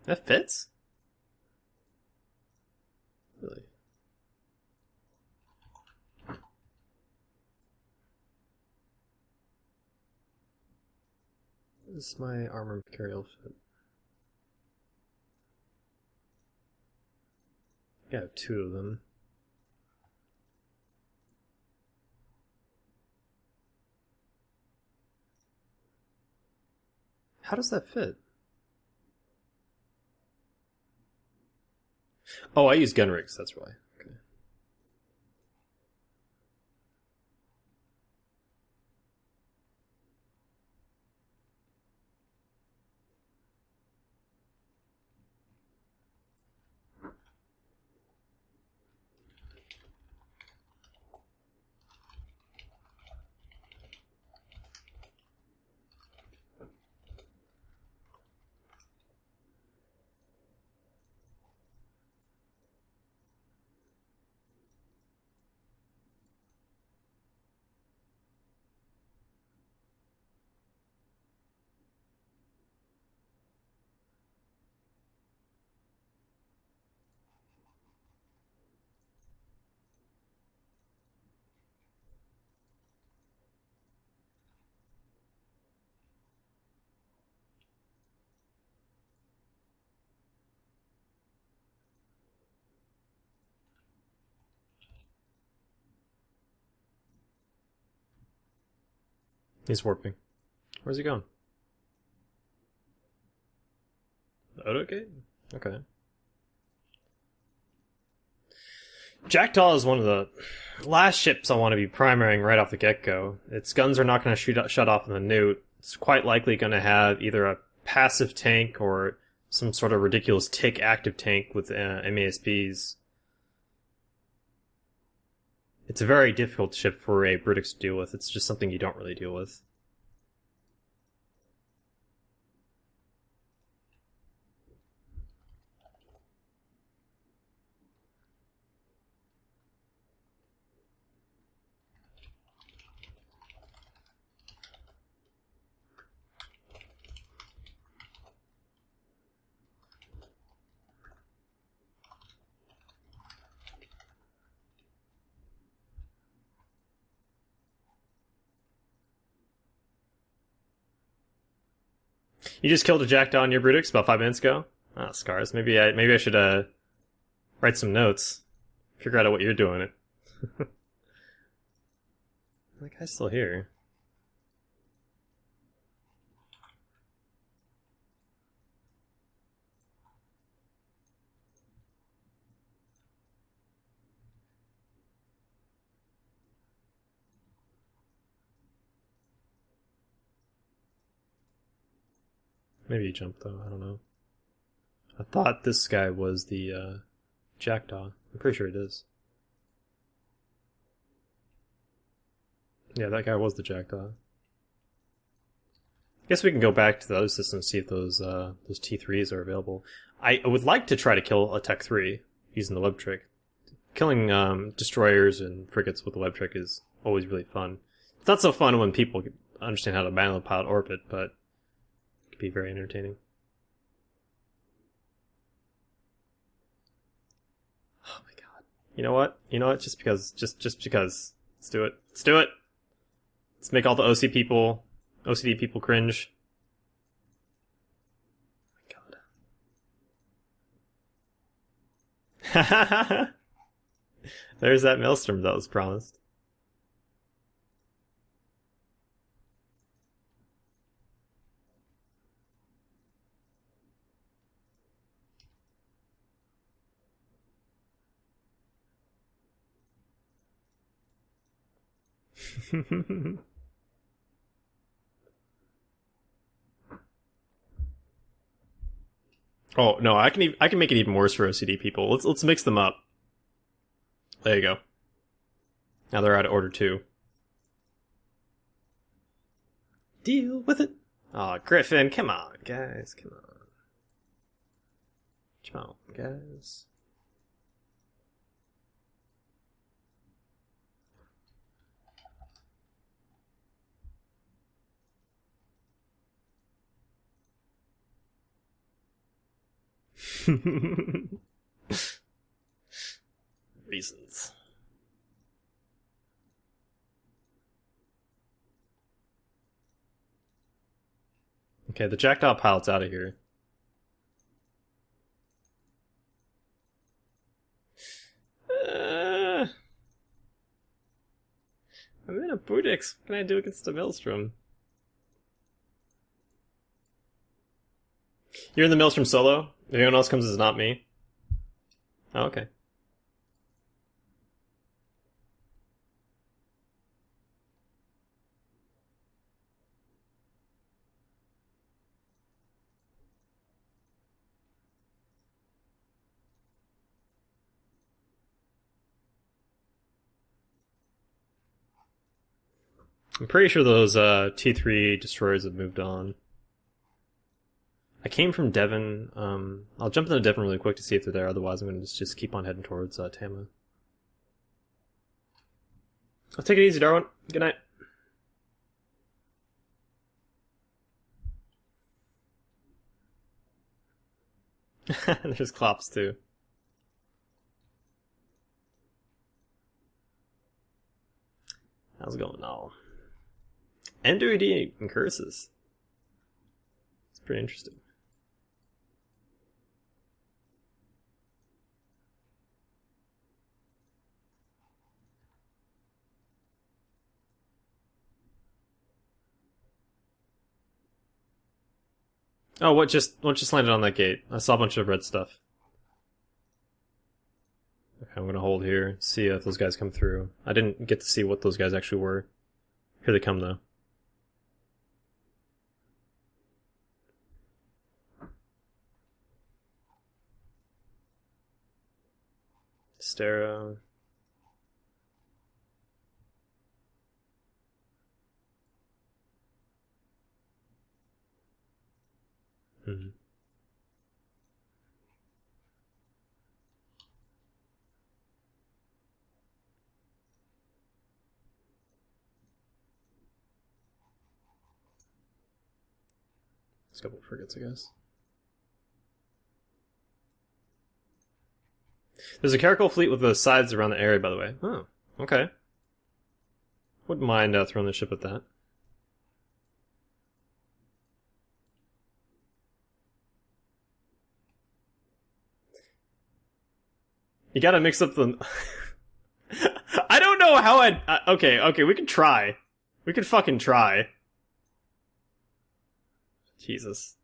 That fits? Really? This is my armor material fit. I have two of them. How does that fit? Oh, I use gun rigs, that's why. Okay. He's warping. Where's he going? Okay. Okay. Jackdaw is one of the last ships I want to be primarying right off the get-go. Its guns are not going to shut off in the newt. It's quite likely going to have either a passive tank or some sort of ridiculous tick active tank with MASPs. It's a very difficult ship for a Brutix to deal with. It's just something you don't really deal with. You just killed a Jackdaw in your Brutix about 5 minutes ago? Ah, scars. Maybe I should write some notes. Figure out what you're doing. That guy's still here. Maybe he jumped though, I don't know. I thought this guy was the Jackdaw. I'm pretty sure it is. Yeah, that guy was the Jackdaw. Guess we can go back to the other system and see if those T3s are available. I would like to try to kill a Tech 3 using the web trick. Killing destroyers and frigates with the web trick is always really fun. It's not so fun when people understand how to manually pilot orbit, but it can be very entertaining. Oh my god. You know what? Just because. Let's do it. Let's do it! Let's make all the OCD people cringe. Oh my god. There's that maelstrom that was promised. Oh no, I can make it even worse for OCD people. Let's mix them up. There you go. Now they're out of order 2. Deal with it. Aw, oh, Griffin, come on, guys, come on. Come on, guys. Reasons. Okay, the Jackdaw pilot's out of here. I'm in a Budix. What can I do against a Maelstrom? You're in the Maelstrom solo? If anyone else comes, it's not me. Oh, okay. I'm pretty sure those T3 destroyers have moved on. I came from Devon. I'll jump into Devon really quick to see if they're there. Otherwise, I'm going to just keep on heading towards Tama. I'll take it easy, Darwin. Good night. There's Klops, too. How's it going now? MWD and curses. It's pretty interesting. Oh, what just landed on that gate? I saw a bunch of red stuff. Okay, I'm gonna hold here, see if those guys come through. I didn't get to see what those guys actually were. Here they come, though. Stera. Hmm. There's a couple of frigates, I guess. There's a Caracal fleet with the sides around the area, by the way. Oh, okay. Wouldn't mind throwing the ship at that. You gotta mix up the... I don't know how I'd... okay, we can try. We could fucking try. Jesus.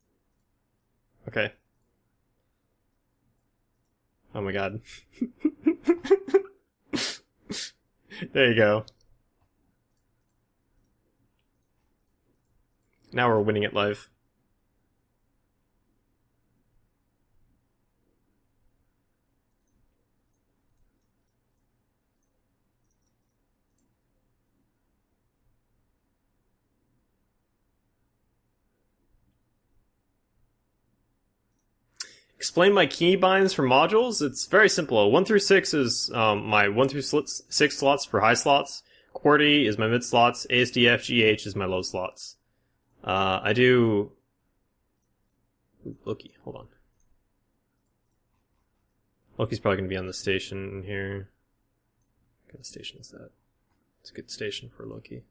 Okay. Oh my god. There you go. Now we're winning at life. Explain my keybinds for modules. It's very simple. 1 through 6 is my 1 through 6 slots for high slots. QWERTY is my mid slots. ASDF, GH is my low slots. I do... Loki, hold on. Loki's probably going to be on the station here. What kind of station is that? It's a good station for Loki.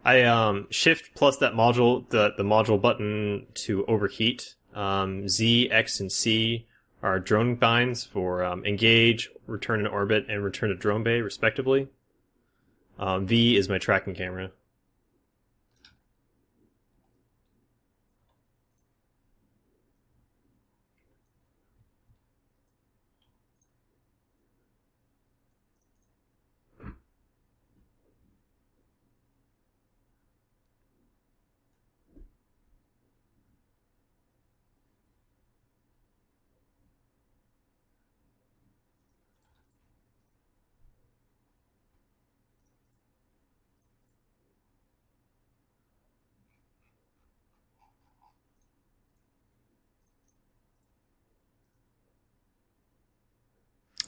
I shift plus that module, the module button to overheat. Z, X, and C are drone binds for engage, return to orbit, and return to drone bay, respectively. V is my tracking camera.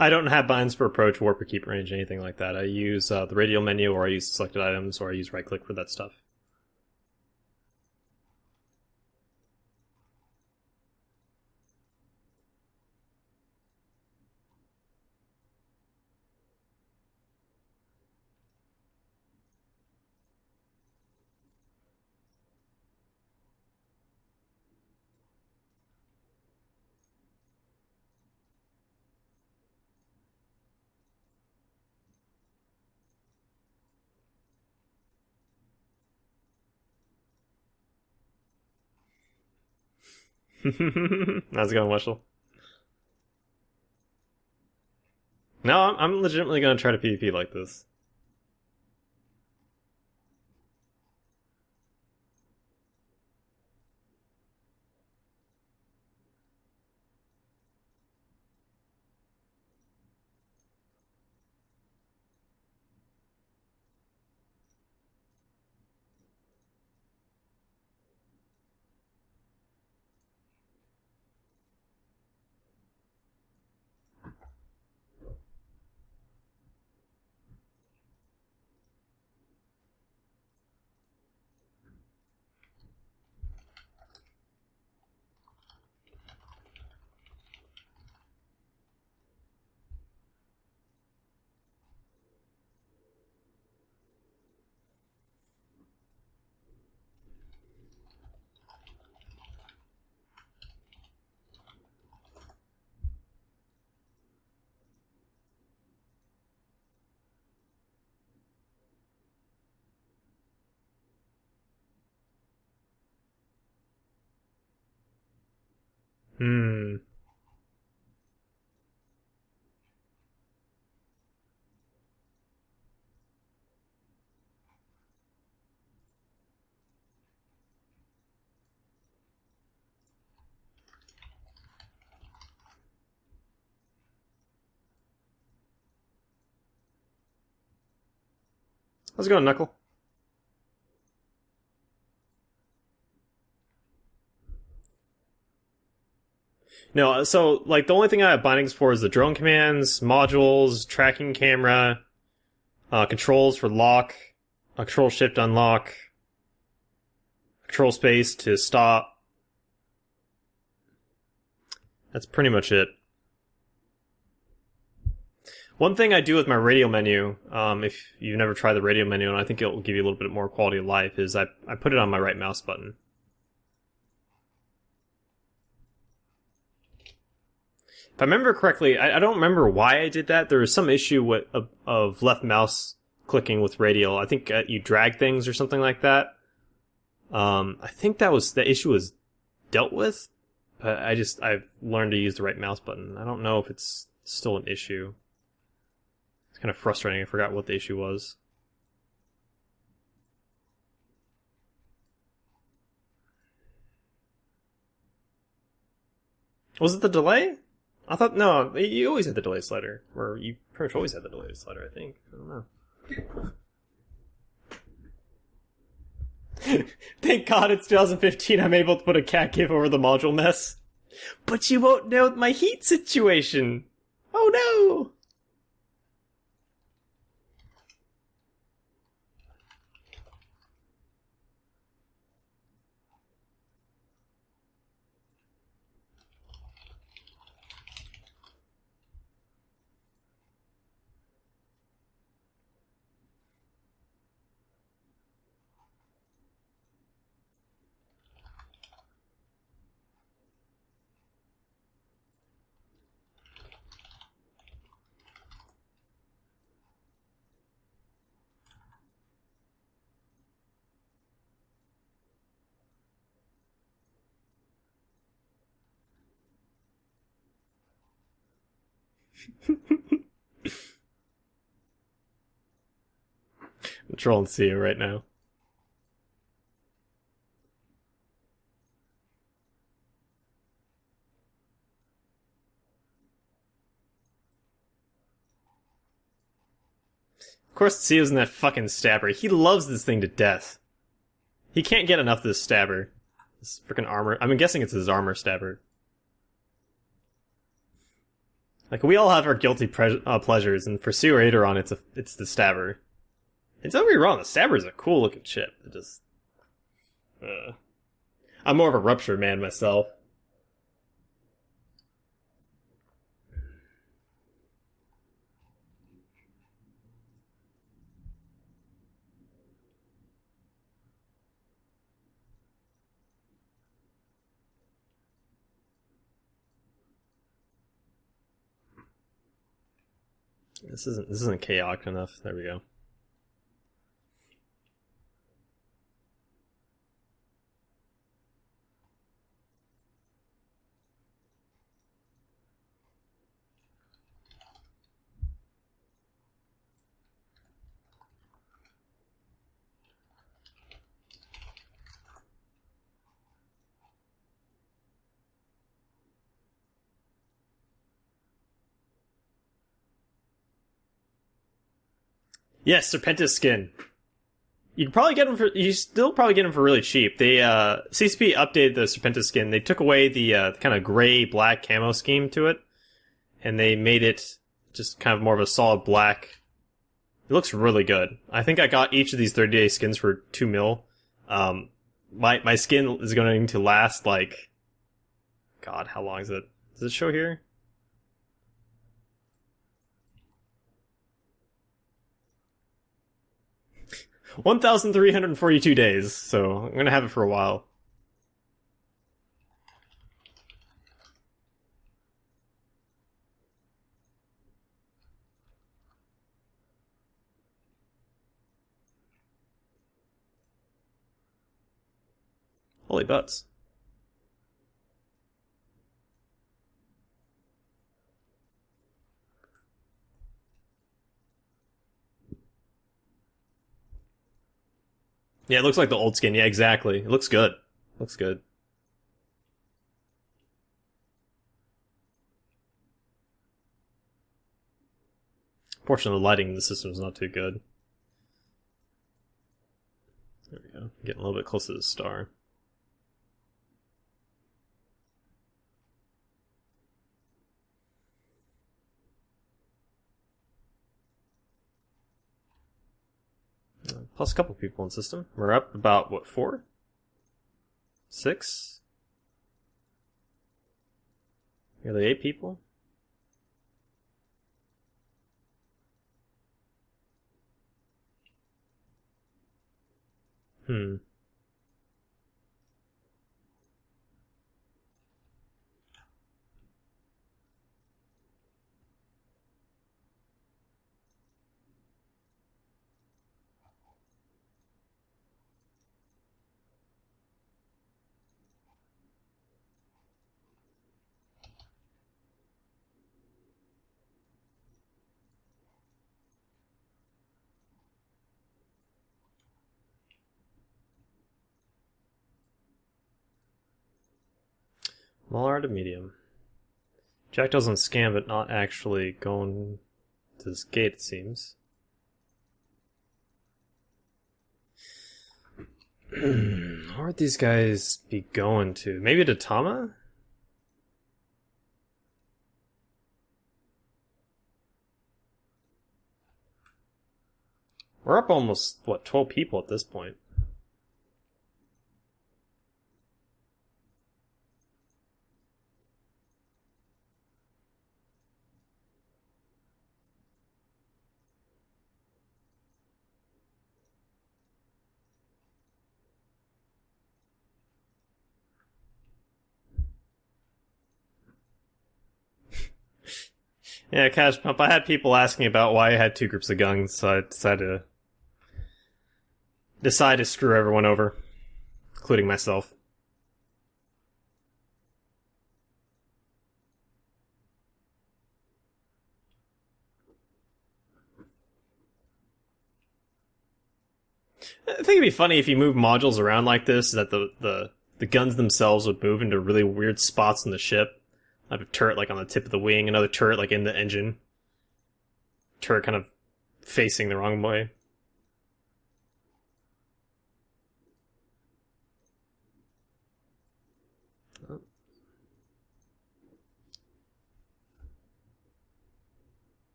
I don't have binds for approach, warp, or keep range, anything like that. I use the radial menu, or I use selected items, or I use right click for that stuff. How's it going, Weshel? No, I'm legitimately gonna try to PvP like this. Hmm. How's it going, Knuckle? No, so like the only thing I have bindings for is the drone commands, modules, tracking camera, controls for lock, control shift unlock, control space to stop. That's pretty much it. One thing I do with my radio menu, if you've never tried the radio menu, and I think it will give you a little bit more quality of life, is I put it on my right mouse button. If I remember correctly, I don't remember why I did that. There was some issue with of left mouse clicking with radial. I think you drag things or something like that. I think the issue was dealt with, but I've learned to use the right mouse button. I don't know if it's still an issue. It's kind of frustrating. I forgot what the issue was. Was it the delay? I thought, no, you always had the delay slider. Or you pretty much always had the delay slider, I think. I don't know. Thank God it's 2015. I'm able to put a cat gif over the module mess. But you won't know my heat situation. Oh no! I'm trolling Sia right now. Of course, Sia's in that fucking stabber. He loves this thing to death. He can't get enough of this stabber. This freaking armor. I'm guessing it's his armor stabber. Like, we all have our guilty pleasures, and for Sue or Aderon, it's the stabber. And don't get me wrong, the stabber is a cool looking chip. It just. I'm more of a rupture man myself. This isn't chaotic enough. There we go. Yes, Serpentis skin. You can probably get them for. You still probably get them for really cheap. They CCP updated the Serpentis skin. They took away the kind of gray black camo scheme to it, and they made it just kind of more of a solid black. It looks really good. I think I got each of these 30-day skins for 2 mil. My skin is going to last like, God, how long is it? Does it show here? $1,342 days, so I'm gonna have it for a while. Holy butts. Yeah, it looks like the old skin. Yeah, exactly. It looks good. Looks good. Portion of the lighting in the system is not too good. There we go. Getting a little bit closer to the star. Plus a couple people in the system. We're up about, what, 4? 6? Nearly 8 people? Smaller to medium. Jack doesn't scan, but not actually going to this gate, it seems. Where would these guys be going to? Maybe to Tama? We're up almost, what, 12 people at this point. Yeah, Cash Pump, I had people asking about why I had 2 groups of guns, so I decided to screw everyone over, including myself. I think it'd be funny if you move modules around like this, that the guns themselves would move into really weird spots in the ship. I have a turret like on the tip of the wing, another turret like in the engine. Turret kind of facing the wrong way.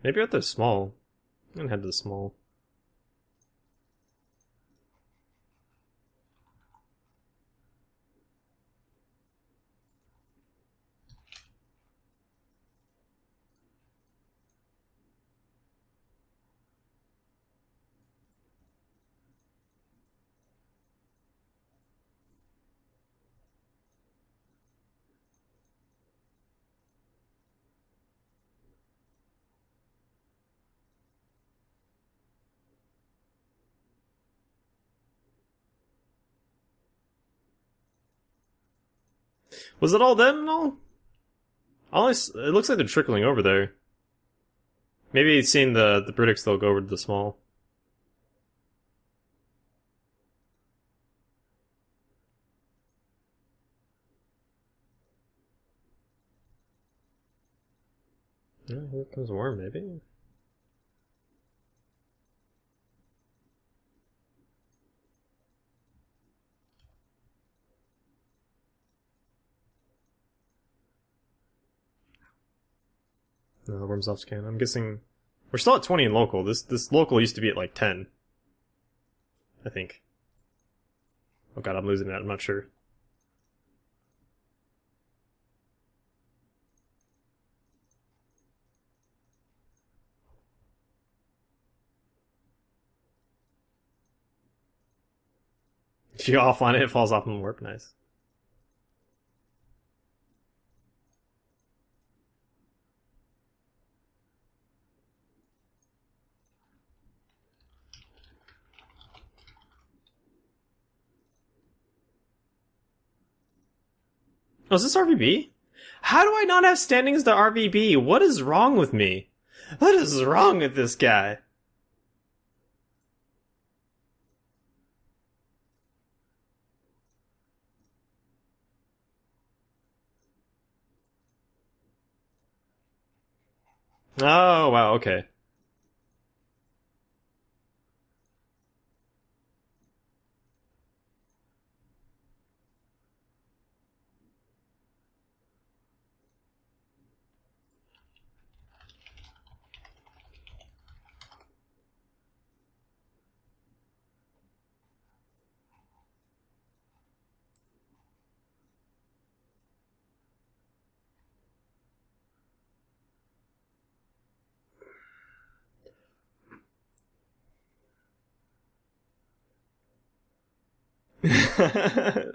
Maybe at the small. I'm gonna head to the small. Was it all them? No. It looks like they're trickling over there. Maybe he's seen the Britics. They'll go over to the small. Comes a worm, maybe? No, the worm's off scan. I'm guessing we're still at 20 in local. This local used to be at like 10. I think. Oh god, I'm losing that. I'm not sure. If you offline it, it falls off in the warp. Nice. Oh, is this RVB? How do I not have standings to RVB? What is wrong with me? What is wrong with this guy? Oh, wow, okay.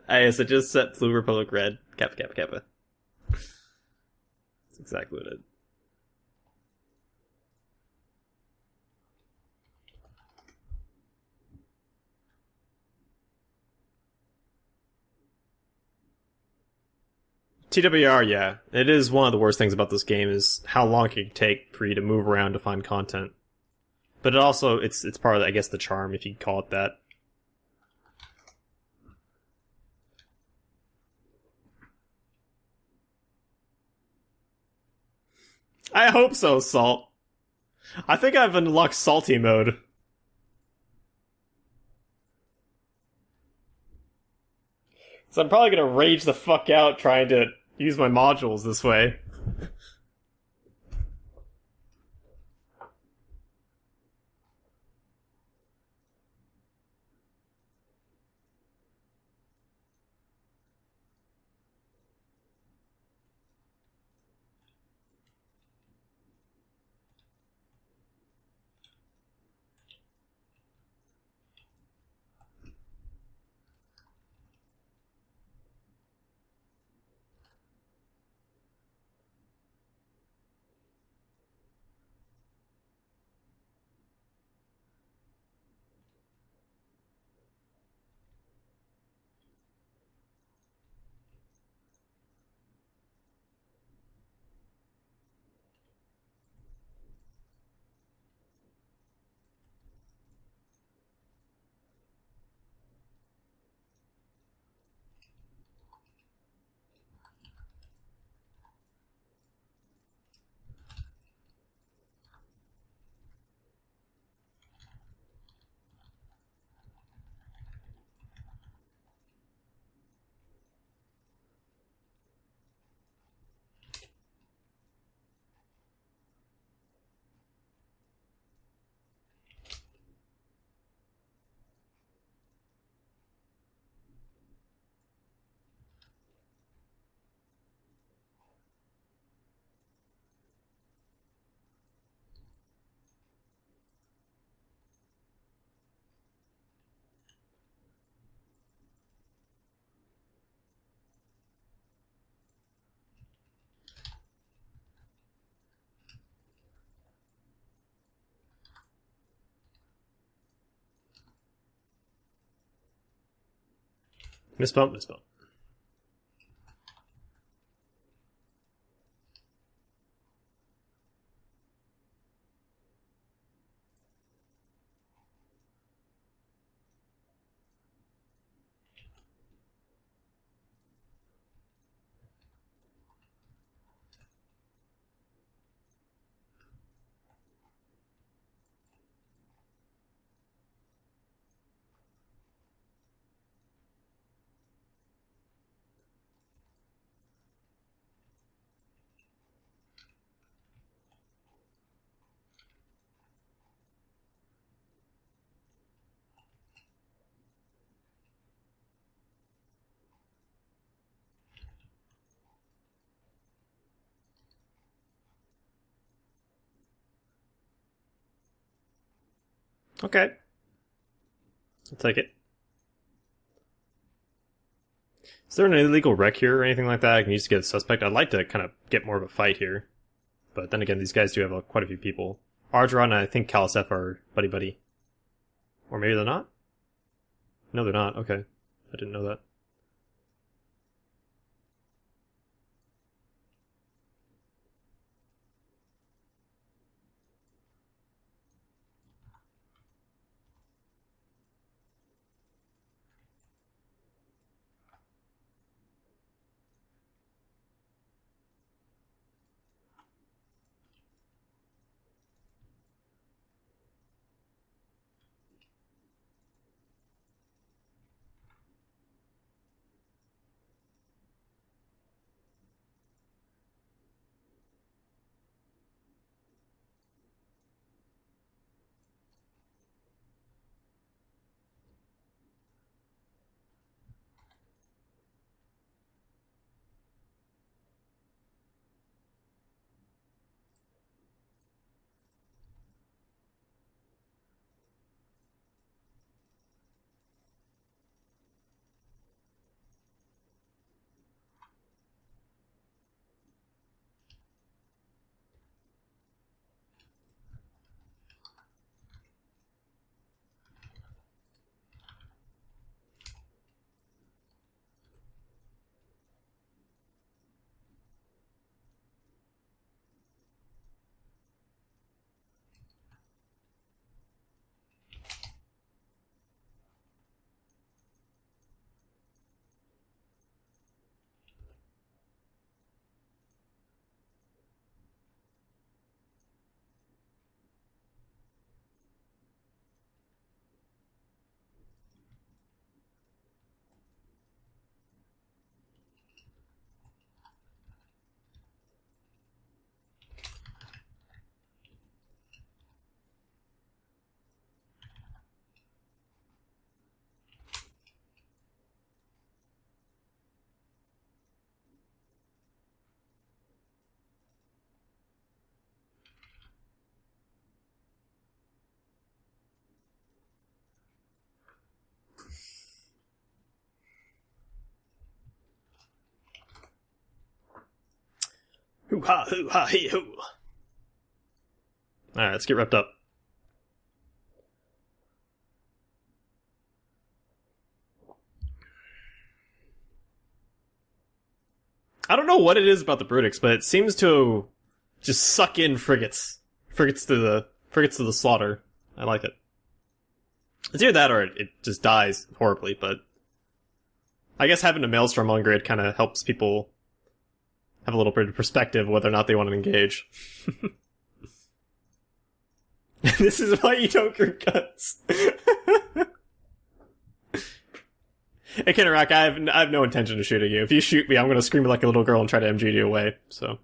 I just set Blue Republic red. Kappa, kappa, kappa. That's exactly what it is. TWR, yeah. It is one of the worst things about this game is how long it can take for you to move around to find content. But it also, it's part of, I guess, the charm, if you call it that. I hope so, Salt. I think I've unlocked Salty mode. So I'm probably gonna rage the fuck out trying to use my modules this way. Miss bump, miss bump. Okay. I'll take it. Is there an illegal wreck here or anything like that? I can use to get a suspect. I'd like to kind of get more of a fight here. But then again, these guys do have quite a few people. Ardron and I think Kalisef are buddy-buddy. Or maybe they're not? No, they're not. Okay. I didn't know that. Hoo-ha, hoo-ha, hee-hoo. Alright, let's get wrapped up. I don't know what it is about the Brutix, but it seems to just suck in frigates. Frigates to the slaughter. I like it. It's either that or it just dies horribly, but I guess having a Maelstrom on grid kind of helps people have a little bit of perspective whether or not they want to engage. This is why you don't group guns. Hey, Kennerak, I have no intention of shooting you. If you shoot me, I'm going to scream like a little girl and try to MG you away, so...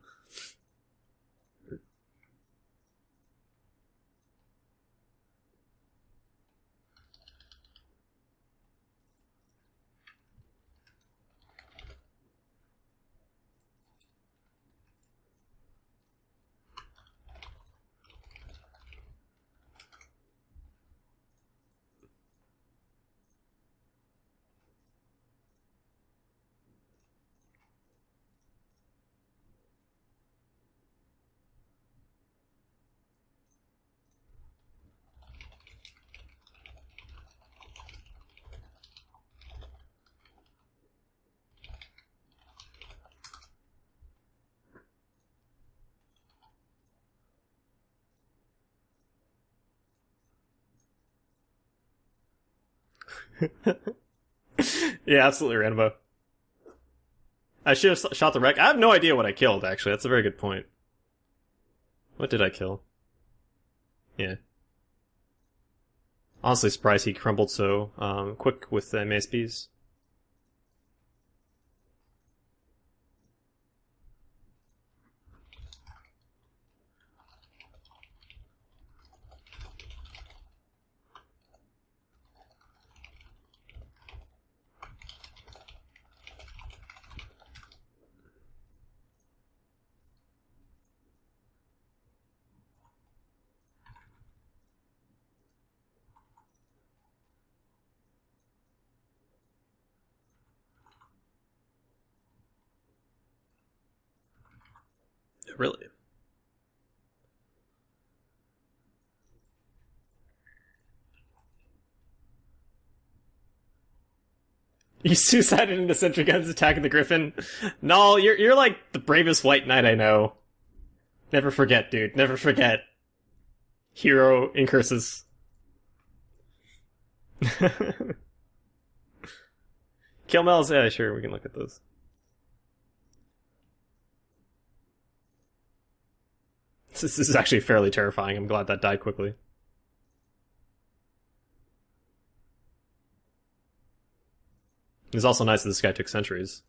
Yeah, absolutely, Rambo. I should have shot the wreck. I have no idea what I killed, actually. That's a very good point. What did I kill? Yeah. Honestly surprised he crumbled so quick with the MASPs. Really? You suicided into sentry guns attacking the Griffin? No, you're like the bravest white knight I know. Never forget, dude. Never forget. Hero in curses. Kill Mel's, yeah, sure, we can look at those. This is actually fairly terrifying. I'm glad that died quickly. It's also nice that this guy took sentries.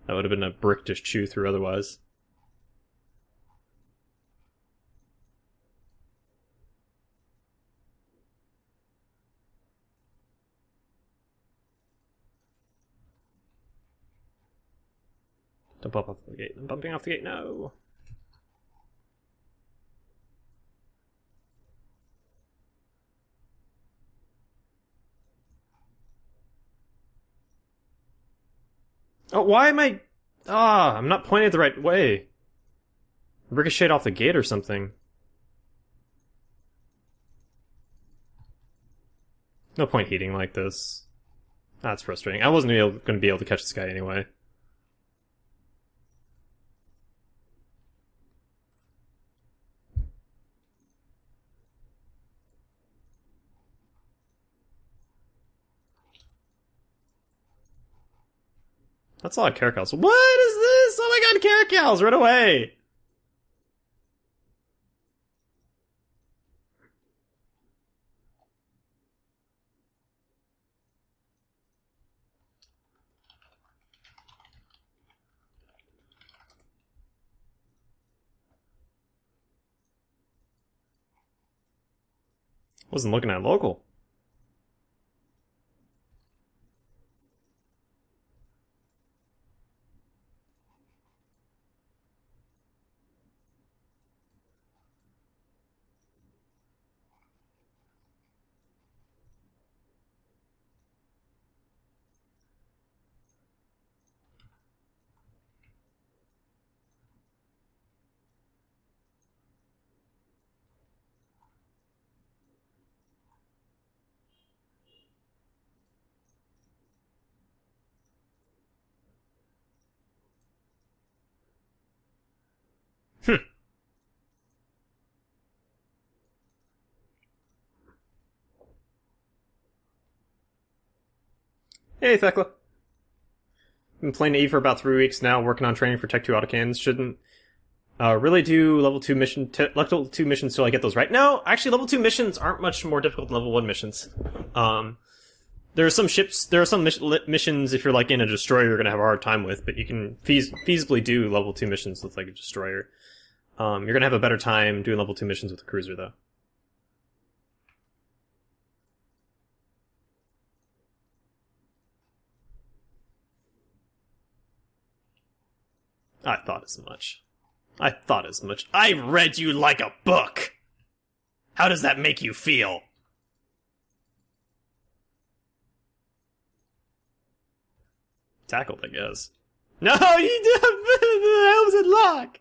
That would have been a brick to chew through otherwise. Don't bump off the gate. I'm bumping off the gate, no! Oh, why am I... Ah, I'm not pointing the right way. Ricocheted off the gate or something. No point heating like this. That's frustrating. I wasn't going to be able to catch this guy anyway. That's a lot of Caracals. What is this? Oh my god, Caracals! Run away! Wasn't looking at local. Hey, Thekla. Been playing AE for about 3 weeks now, working on training for Tech 2 autocannons. Shouldn't really do level 2 level 2 missions till I get those right. No, actually, level 2 missions aren't much more difficult than level 1 missions. There are some missions if you're like in a destroyer you're gonna have a hard time with, but you can feasibly do level 2 missions with like a destroyer. You're gonna have a better time doing level 2 missions with a cruiser though. I thought as much. I thought as much. I read you like a book! How does that make you feel? Tackled, I guess. No, you did! The helm's in lock!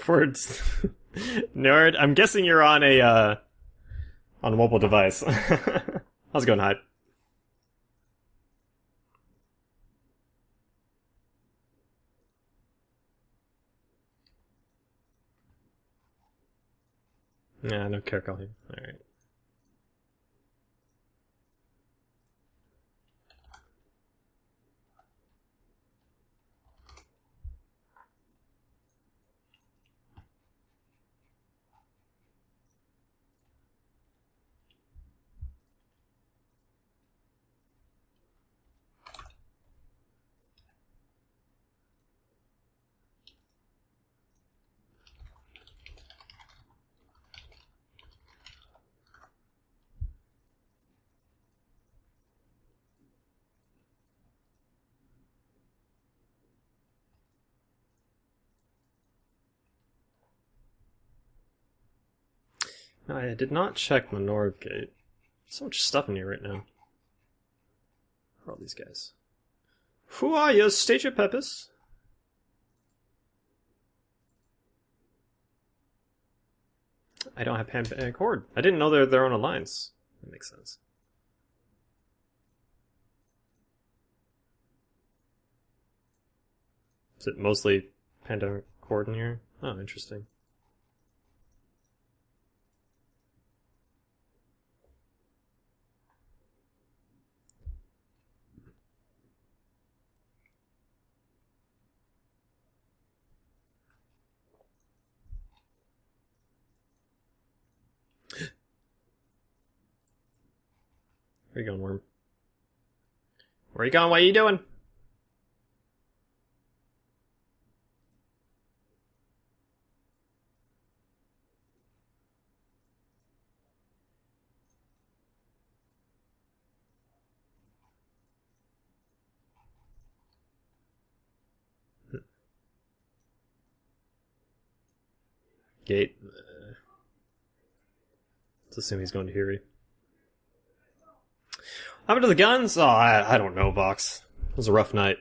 Words. Nerd, I'm guessing you're on a mobile device. How's it going, Hyde? Yeah, no Caracal here. Alright. No, I did not check the North Gate. So much stuff in here right now. Who are all these guys? Who are you? State your purpose. I don't have pan cord. I didn't know they're their own alliance. That makes sense. Is it mostly pandemic cord in here? Oh, interesting. Where you going, worm? Where you going? What are you doing? Gate. Let's assume he's going to Hiri. What happened to the guns? Oh, I don't know, Vox. It was a rough night.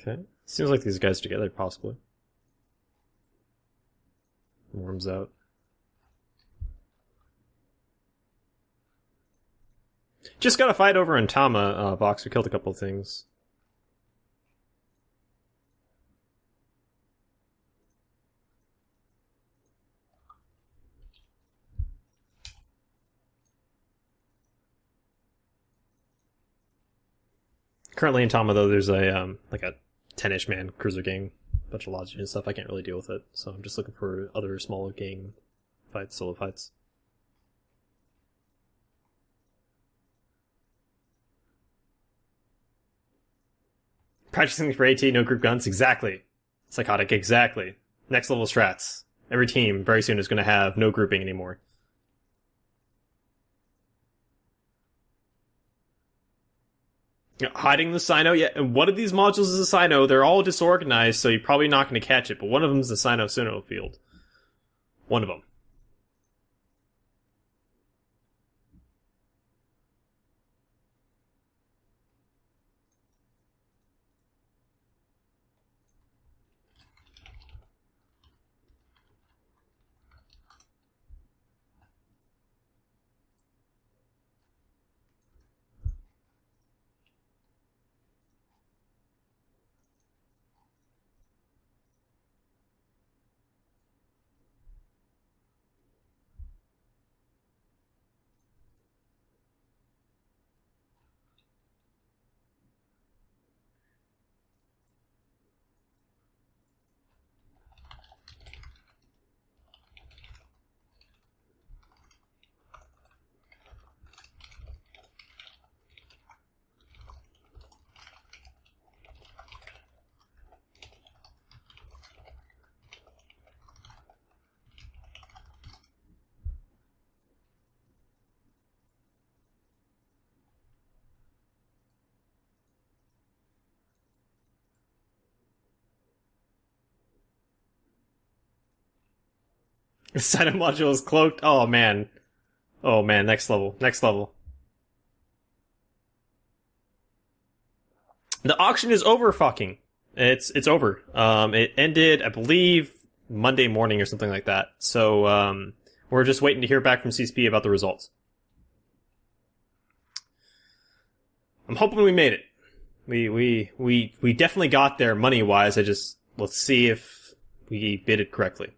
Okay. Seems like these guys together, possibly. Worms out. Just got a fight over in Tama, Vox. We killed a couple of things. Currently in Tama, though, there's a like a 10-ish man cruiser gang, bunch of logic and stuff. I can't really deal with it, so I'm just looking for other smaller gang fights, solo fights. Practicing for AT, no group guns, exactly. Psychotic, exactly. Next level strats. Every team very soon is going to have no grouping anymore. Hiding the Sino, yeah, and one of these modules is a Sino. They're all disorganized, so you're probably not going to catch it, but one of them is the Sino-Sino field. One of them. The Sino module is cloaked. Oh man. Oh man, next level. Next level. The auction is over, fucking. It's over. It ended, I believe, Monday morning or something like that. So, we're just waiting to hear back from CSP about the results. I'm hoping we made it. We definitely got there money-wise. Let's see if we bid it correctly.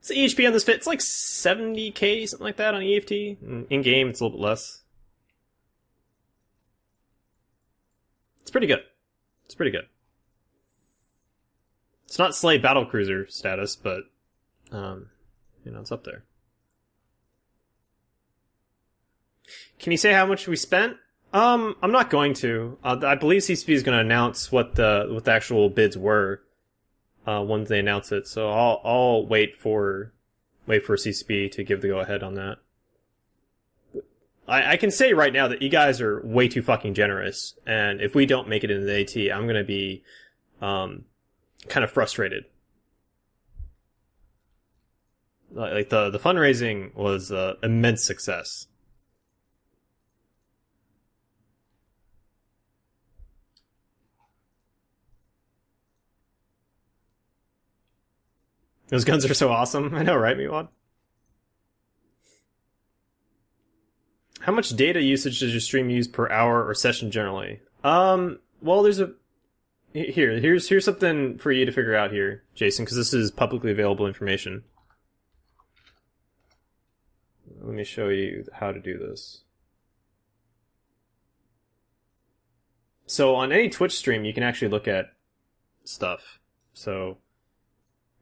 What's the EHP on this fit? It's like 70k, something like that on EFT. In game, it's a little bit less. It's pretty good. It's pretty good. It's not Slay Battlecruiser status, but you know, it's up there. Can you say how much we spent? I'm not going to. I believe CCP is going to announce what the actual bids were once they announce it. So I'll wait for CCP to give the go ahead on that. I can say right now that you guys are way too fucking generous, and if we don't make it into the AT, I'm going to be kind of frustrated. Like the fundraising was immense success. Those guns are so awesome. I know, right, Miwad? How much data usage does your stream use per hour or session generally? Well, there's here's something for you to figure out here, Jason, because this is publicly available information. Let me show you how to do this. So on any Twitch stream, you can actually look at stuff. So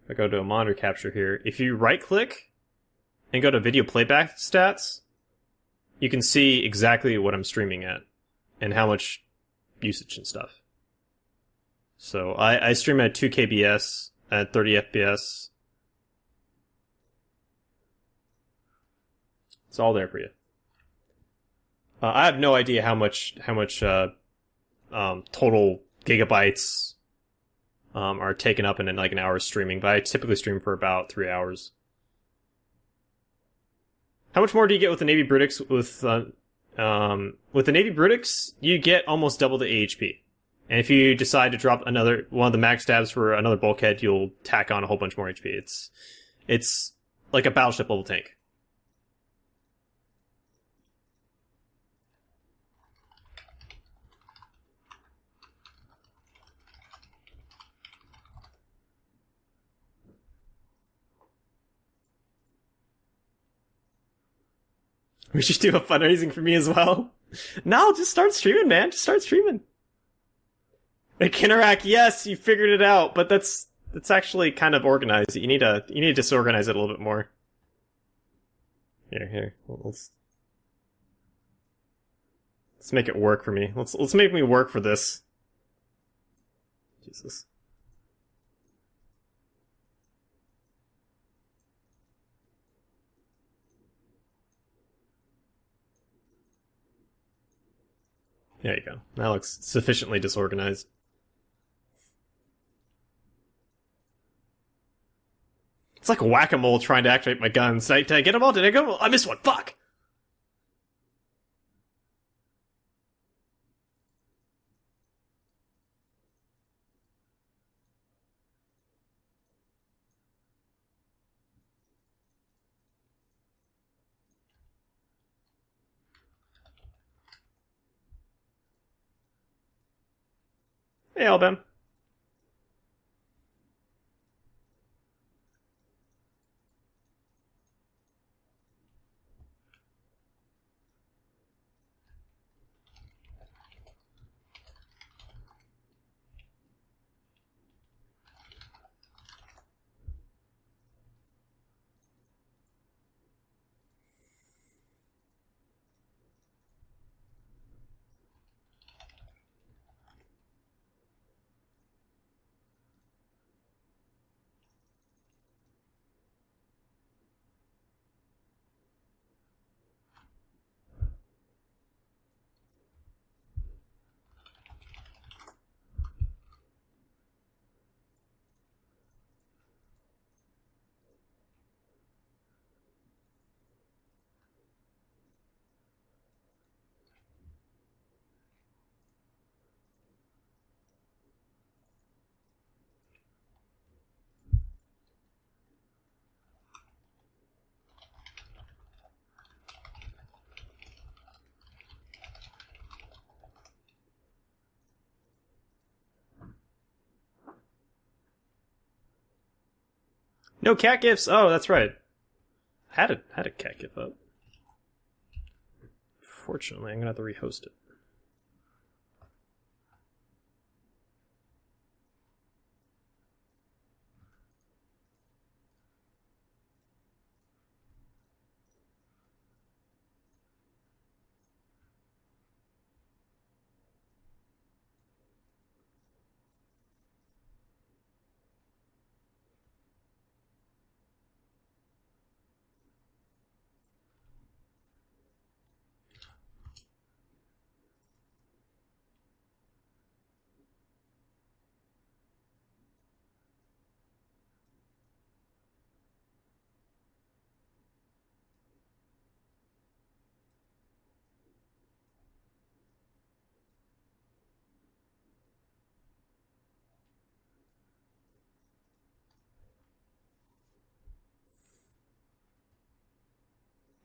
if I go to a monitor capture here, if you right-click and go to video playback stats, you can see exactly what I'm streaming at and how much usage and stuff. So I stream at 2 kbs at 30 fps. It's all there for you. I have no idea how much total gigabytes are taken up in like an hour of streaming, but I typically stream for about 3 hours. How much more do you get with the Navy Brutix? With the Navy Brutix, you get almost double the AHP. And if you decide to drop one of the mag stabs for another bulkhead, you'll tack on a whole bunch more HP. It's like a battleship level tank. We should do a fundraising for me as well. No, just start streaming, man. Just start streaming. Kinnerak, yes, you figured it out, but that's actually kind of organized. You need to disorganize it a little bit more. Here. Let's make it work for me. Let's make me work for this. Jesus. There you go. That looks sufficiently disorganized. It's like whack-a-mole trying to activate my guns. Did I get them all? Did I get them all? I missed one. Fuck! Hey, Alabama. No cat gifts. Oh, that's right. Had a cat gift up. Fortunately, I'm gonna have to rehost it.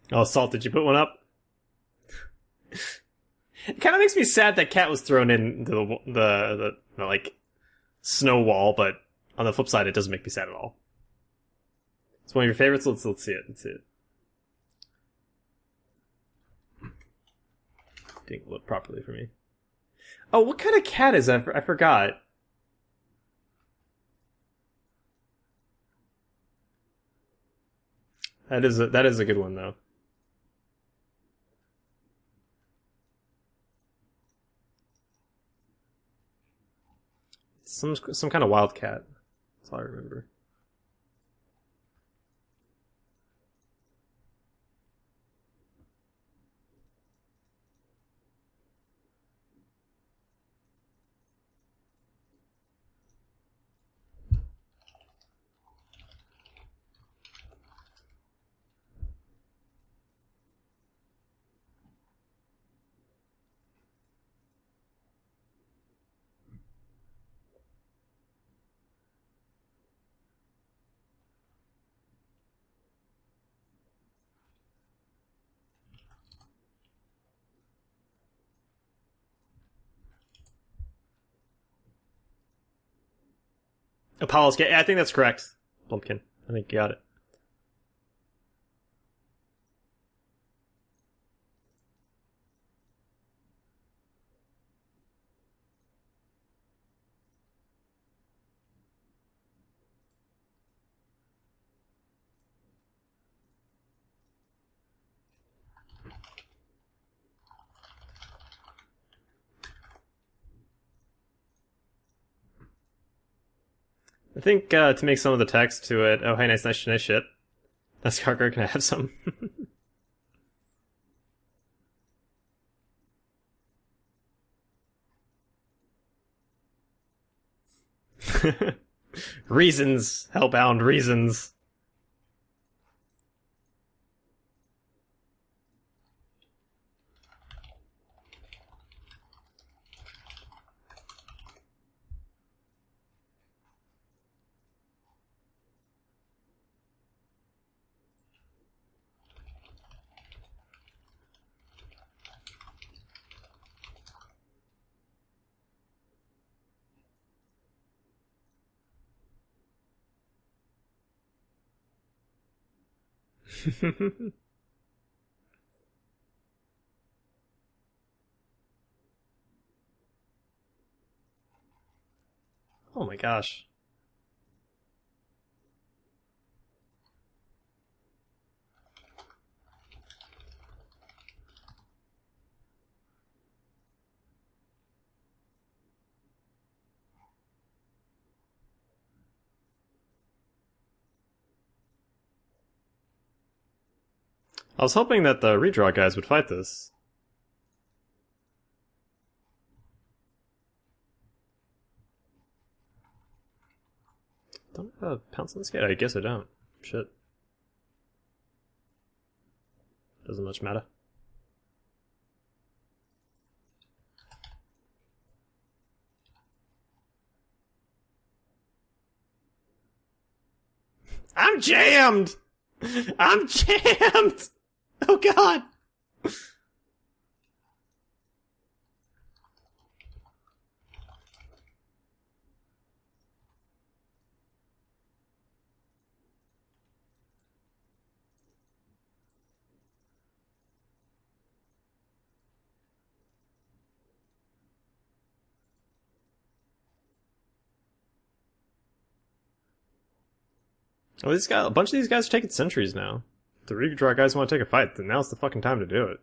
Oh, Salt, did you put one up? It kind of makes me sad that cat was thrown into the like snow wall, but on the flip side, it doesn't make me sad at all. It's one of your favorites. Let's see it. Let's see it. Didn't look properly for me. Oh, what kind of cat is that? I forgot. That is a good one though. Some kind of wild cat. That's all I remember. Apollo's cat. Yeah, I think that's correct. Blumpkin. I think you got it. I think to make some of the text to it. Oh, hey, nice shit. That's Carker. Can I have some? Reasons, hellbound reasons. Oh my gosh. I was hoping that the redraw guys would fight this. Don't have a pounce on this kid? I guess I don't. Shit. Doesn't much matter. I'm jammed! I'm jammed! Oh god! Oh, a bunch of these guys are taking sentries now. The redraw guys want to take a fight, then now's the fucking time to do it.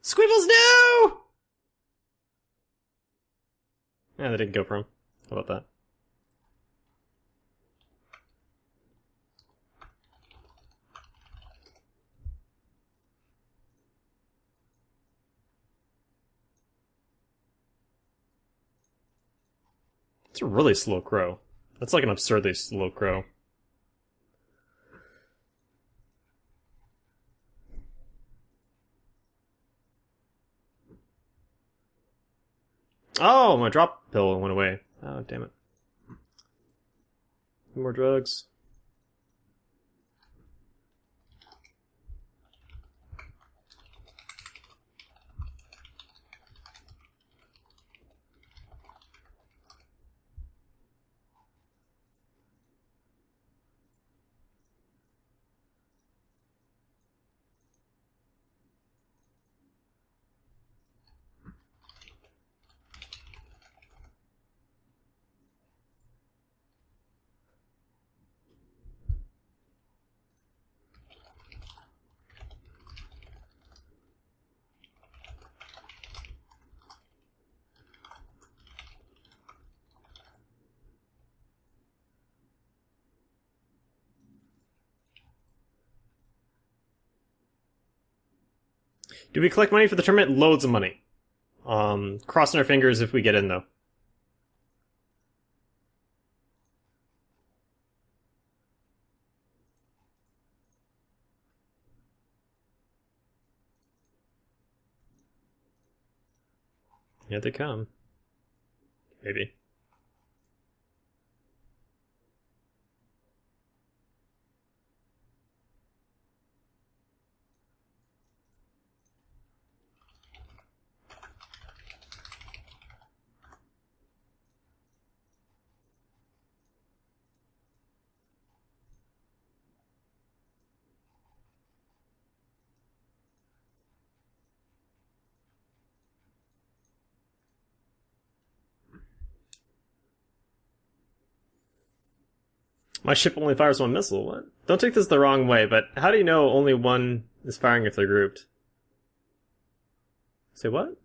Squibbles, no! Yeah, they didn't go for him. How about that? It's a really slow crow. That's like an absurdly slow crow. Oh, my drop pill went away. Oh, damn it. More drugs. Do we collect money for the tournament? Loads of money. Crossing our fingers if we get in, though. Here they come. Maybe. My ship only fires one missile. What? Don't take this the wrong way, but how do you know only one is firing if they're grouped? Say what?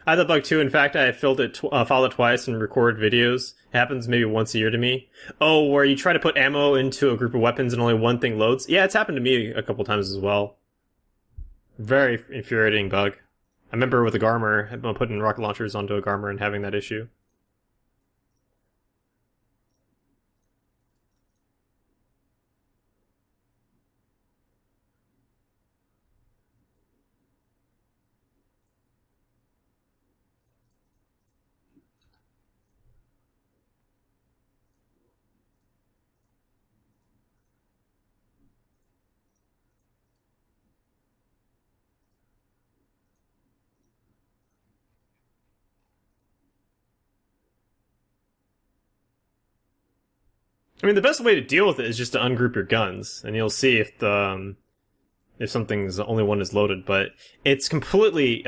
I had that bug too. In fact, I filed it twice and record videos. It happens maybe once a year to me. Oh, where you try to put ammo into a group of weapons and only one thing loads? Yeah, it's happened to me a couple times as well. Very infuriating bug. I remember with a Garmer, putting rocket launchers onto a Garmer and having that issue. I mean, the best way to deal with it is just to ungroup your guns, and you'll see if something's the only one is loaded. But it's completely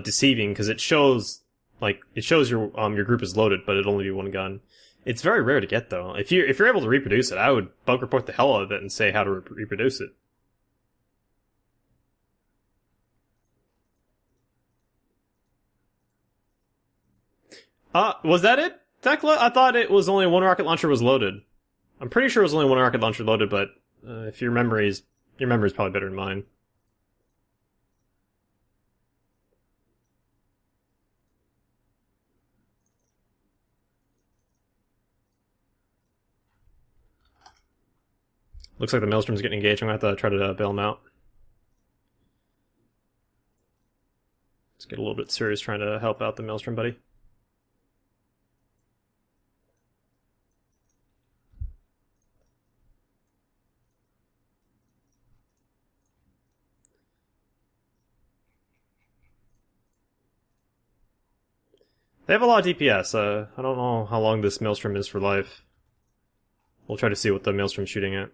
deceiving because it shows your group is loaded, but it'll only be one gun. It's very rare to get though. If you're able to reproduce it, I would bug report the hell out of it and say how to reproduce it. Was that it, Tekla? I thought it was only one rocket launcher was loaded. I'm pretty sure it was only one rocket launcher loaded, but if your memory's probably better than mine. Looks like the Maelstrom's getting engaged. I'm gonna have to try to bail him out. Let's get a little bit serious trying to help out the Maelstrom, buddy. They have a lot of DPS. I don't know how long this Maelstrom is for life. We'll try to see what the Maelstrom's shooting at.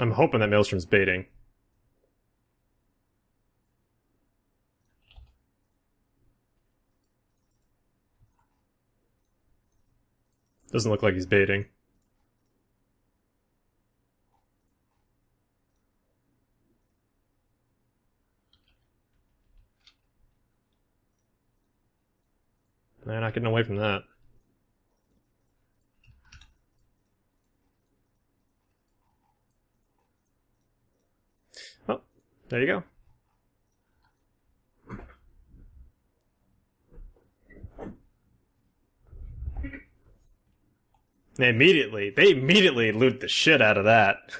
I'm hoping that Maelstrom's baiting. Doesn't look like he's baiting. They're not getting away from that. Oh, there you go. They immediately loot the shit out of that.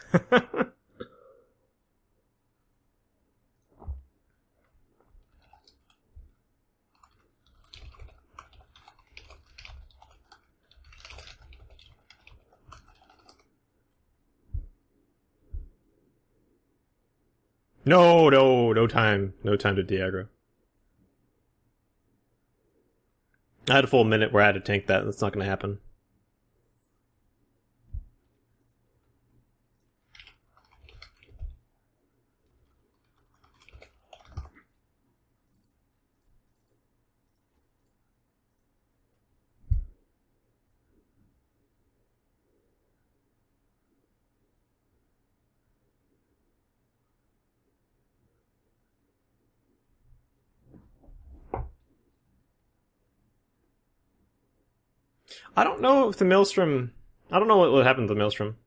No time to de-aggro. I had a full minute where I had to tank that. That's not going to happen. I don't know if the Maelstrom... I don't know what happened to the Maelstrom.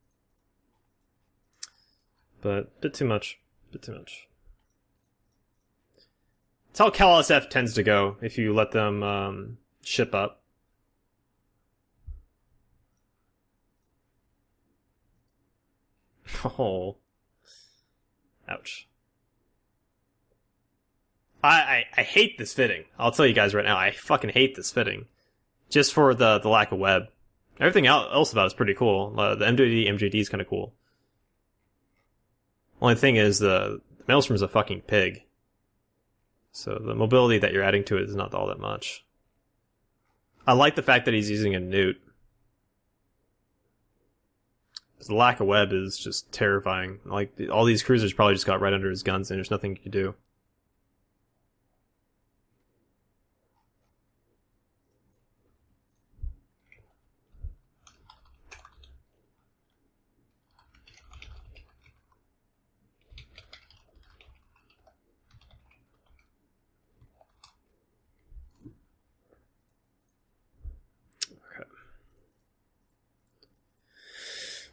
But, bit too much. Bit too much. It's how CalSF tends to go, if you let them, ship up. Oh. Ouch. I hate this fitting. I'll tell you guys right now, I fucking hate this fitting. just for the lack of web. Everything else about it's pretty cool. The MJD is kind of cool. Only thing is the Maelstrom's a fucking pig. So the mobility that you're adding to it is not all that much. I like the fact that he's using a newt. The lack of web is just terrifying. Like, all these cruisers probably just got right under his guns and there's nothing you can do.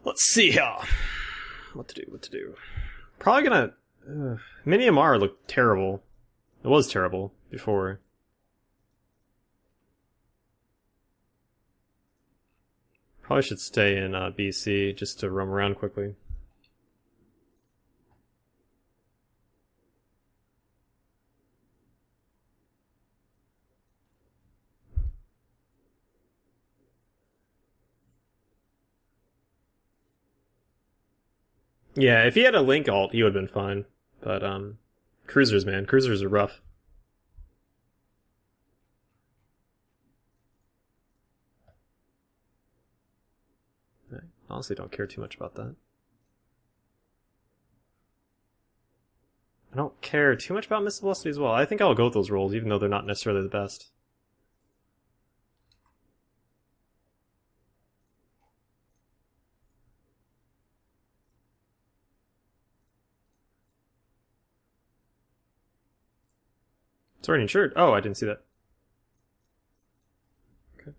Let's see here. What to do. Probably gonna... Mini MR looked terrible. It was terrible before. Probably should stay in BC just to roam around quickly. Yeah, if he had a link alt, he would have been fine. But, cruisers, man. Cruisers are rough. I honestly don't care too much about that. I don't care too much about Missile Velocity as well. I think I'll go with those rolls, even though they're not necessarily the best. It's already insured. Oh, I didn't see that. Okay.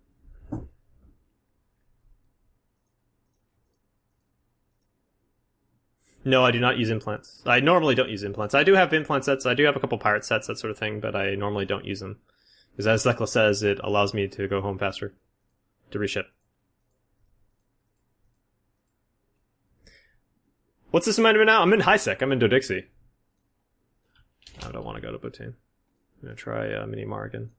No, I do not use implants. I normally don't use implants. I do have implant sets. I do have a couple pirate sets, that sort of thing, but I normally don't use them. Because as Zekla says, it allows me to go home faster. To reship. What's this amendment now? I'm in High-Sec. I'm in Dodixie. I don't want to go to Botane. I'm gonna try Mini MR again.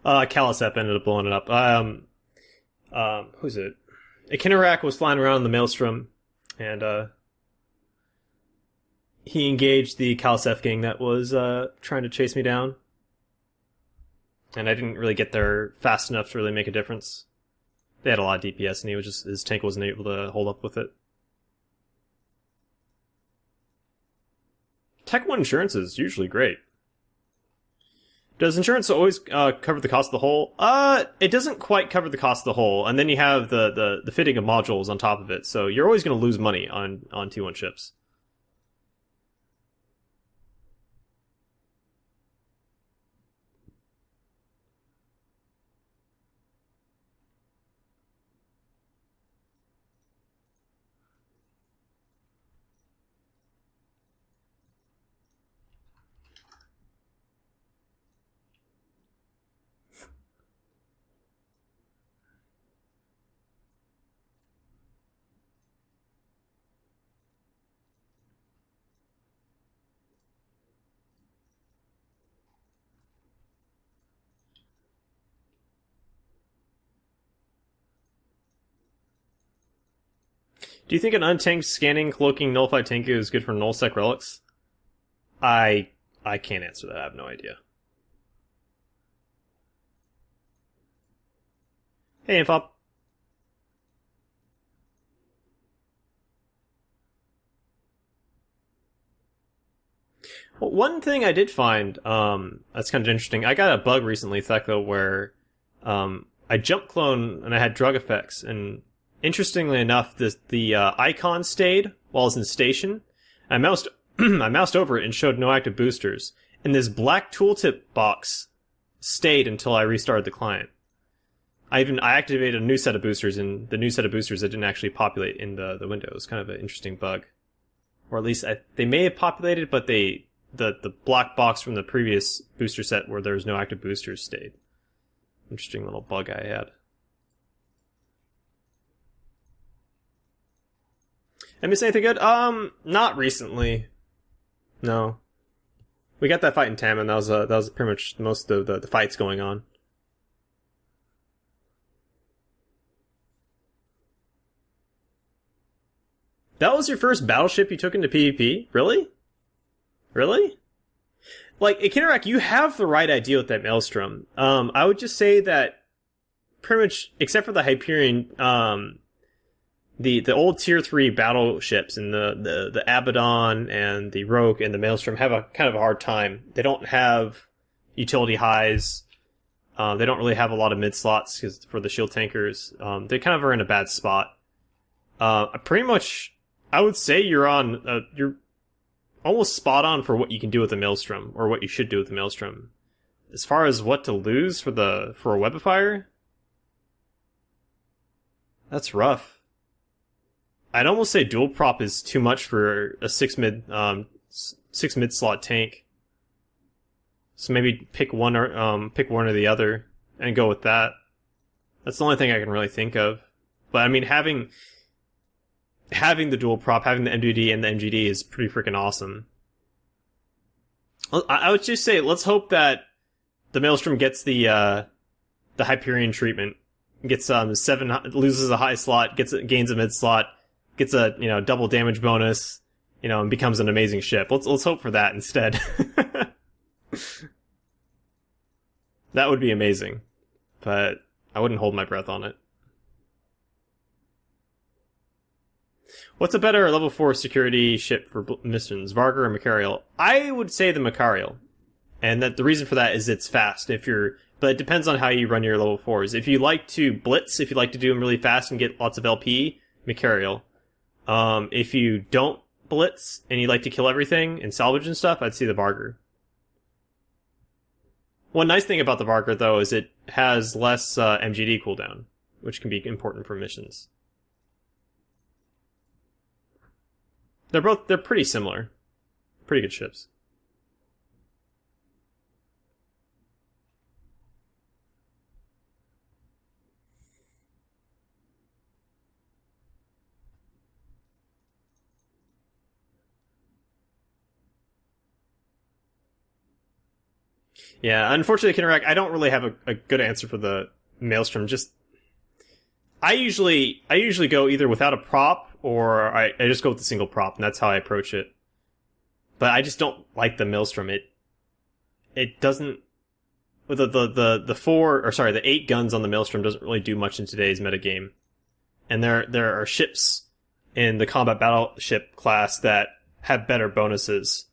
Kalasep ended up blowing it up. Who's it? Akinerak was flying around in the Maelstrom, and he engaged the Kalasep gang that was trying to chase me down. And I didn't really get there fast enough to really make a difference. They had a lot of DPS, and his tank wasn't able to hold up with it. Tech 1 insurance is usually great. Does insurance always cover the cost of the hull? It doesn't quite cover the cost of the hull, and then you have the fitting of modules on top of it, so you're always going to lose money on T1 ships. Do you think an untanked scanning cloaking nullified Tenku is good for nullsec relics? I can't answer that. I have no idea. Hey, Infop. Well, one thing I did find that's kind of interesting. I got a bug recently, Thecla, where I jump clone and I had drug effects, and interestingly enough, the icon stayed while I was in station. I moused I moused over it and showed no active boosters, and this black tooltip box stayed until I restarted the client. I activated a new set of boosters, and the new set of boosters that didn't actually populate in the window. It was kind of an interesting bug, or at least they may have populated, but the black box from the previous booster set where there was no active boosters stayed. Interesting little bug I had. I miss anything good? Not recently. No. We got that fight in Tammin. That was pretty much most of the fights going on. That was your first battleship you took into PvP? Really? Really? Like, Kinerak, you have the right idea with that Maelstrom. I would just say that pretty much, except for the Hyperion, the old tier 3 battleships and the Abaddon and the Rogue and the Maelstrom have a kind of a hard time. They don't have utility highs. They don't really have a lot of mid slots for the shield tankers. They kind of are in a bad spot. Pretty much, I would say you're almost spot on for what you can do with the Maelstrom, or what you should do with the Maelstrom. As far as what to lose for a Webifier, that's rough. I'd almost say dual prop is too much for a six mid slot tank. So maybe pick one or the other and go with that. That's the only thing I can really think of. But I mean, having the dual prop, having the MDD and the MGD is pretty freaking awesome. I would just say, let's hope that the Maelstrom gets the Hyperion treatment, gets loses a high slot, gains a mid slot, gets a double damage bonus, and becomes an amazing ship. Let's hope for that instead. That would be amazing, but I wouldn't hold my breath on it. What's a better level 4 security ship for missions, Vargur or Machariel? I would say the Machariel. And that the reason for that is it's fast. But it depends on how you run your level 4s. If you like to blitz, if you like to do them really fast and get lots of LP, Machariel. If you don't blitz and you like to kill everything and salvage and stuff, I'd say the Vargur. One nice thing about the Vargur, though, is it has less MGD cooldown, which can be important for missions. They're pretty similar. Pretty good ships. Yeah, unfortunately, Kinerak, I don't really have a good answer for the Maelstrom. I usually go either without a prop, or I just go with the single prop, and that's how I approach it. But I just don't like the Maelstrom. It doesn't, the 8 guns on the Maelstrom doesn't really do much in today's metagame. And there are ships in the combat battleship class that have better bonuses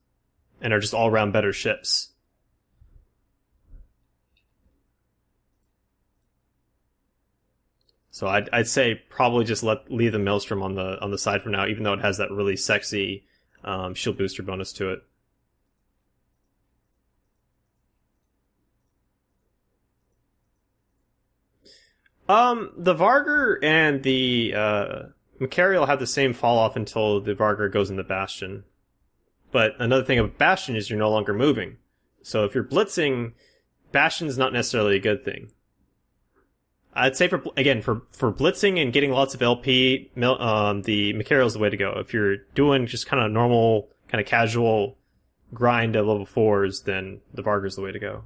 and are just all around better ships. So I'd say probably just leave the Maelstrom on the side for now, even though it has that really sexy shield booster bonus to it. The Vargur and the Machariel have the same fall off until the Vargur goes in the Bastion. But another thing about Bastion is you're no longer moving. So if you're blitzing, Bastion's not necessarily a good thing. I'd say for blitzing and getting lots of LP, the Machariel's the way to go. If you're doing just kind of normal, kind of casual grind of level 4s, then the Vargur's the way to go.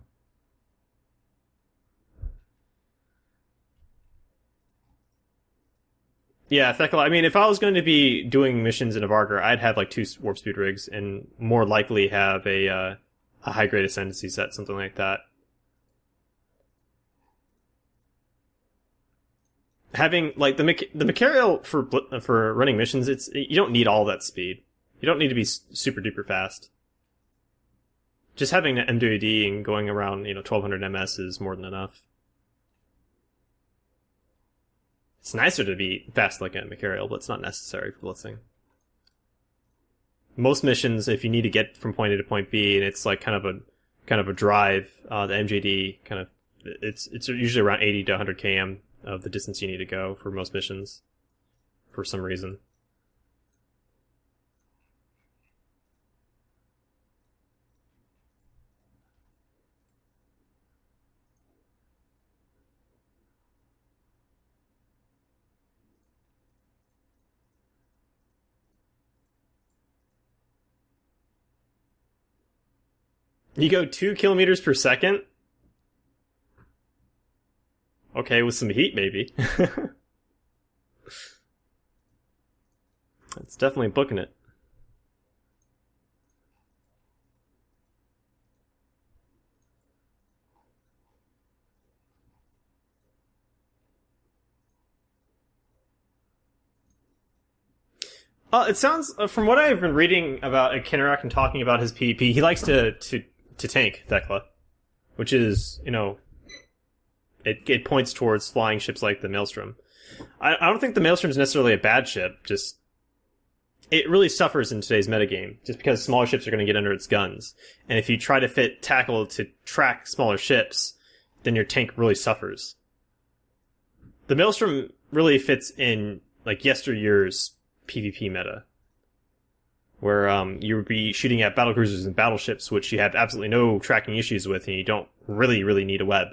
Yeah, Thekla, I mean, if I was going to be doing missions in a Vargur, I'd have like 2 warp speed rigs and more likely have a high grade ascendancy set, something like that. Having like the Machariel for running missions, you don't need all that speed. You don't need to be super duper fast. Just having the MWD and going around 1200 MS is more than enough. It's nicer to be fast like a Machariel, but it's not necessary for blitzing. Most missions, if you need to get from point A to point B, and it's like kind of a drive, the MJD kind of it's usually around 80 to 100 km of the distance you need to go for most missions, for some reason. You go 2 kilometers per second? Okay, with some heat, maybe. It's definitely booking it. It sounds, from what I've been reading about Kinnerak and talking about his PvP, he likes to tank Thekla, which is, it points towards flying ships like the Maelstrom. I don't think the Maelstrom is necessarily a bad ship, just it really suffers in today's metagame, just because smaller ships are going to get under its guns. And if you try to fit tackle to track smaller ships, then your tank really suffers. The Maelstrom really fits in, like, yesteryear's PvP meta, where you would be shooting at battlecruisers and battleships, which you have absolutely no tracking issues with, and you don't really need a web.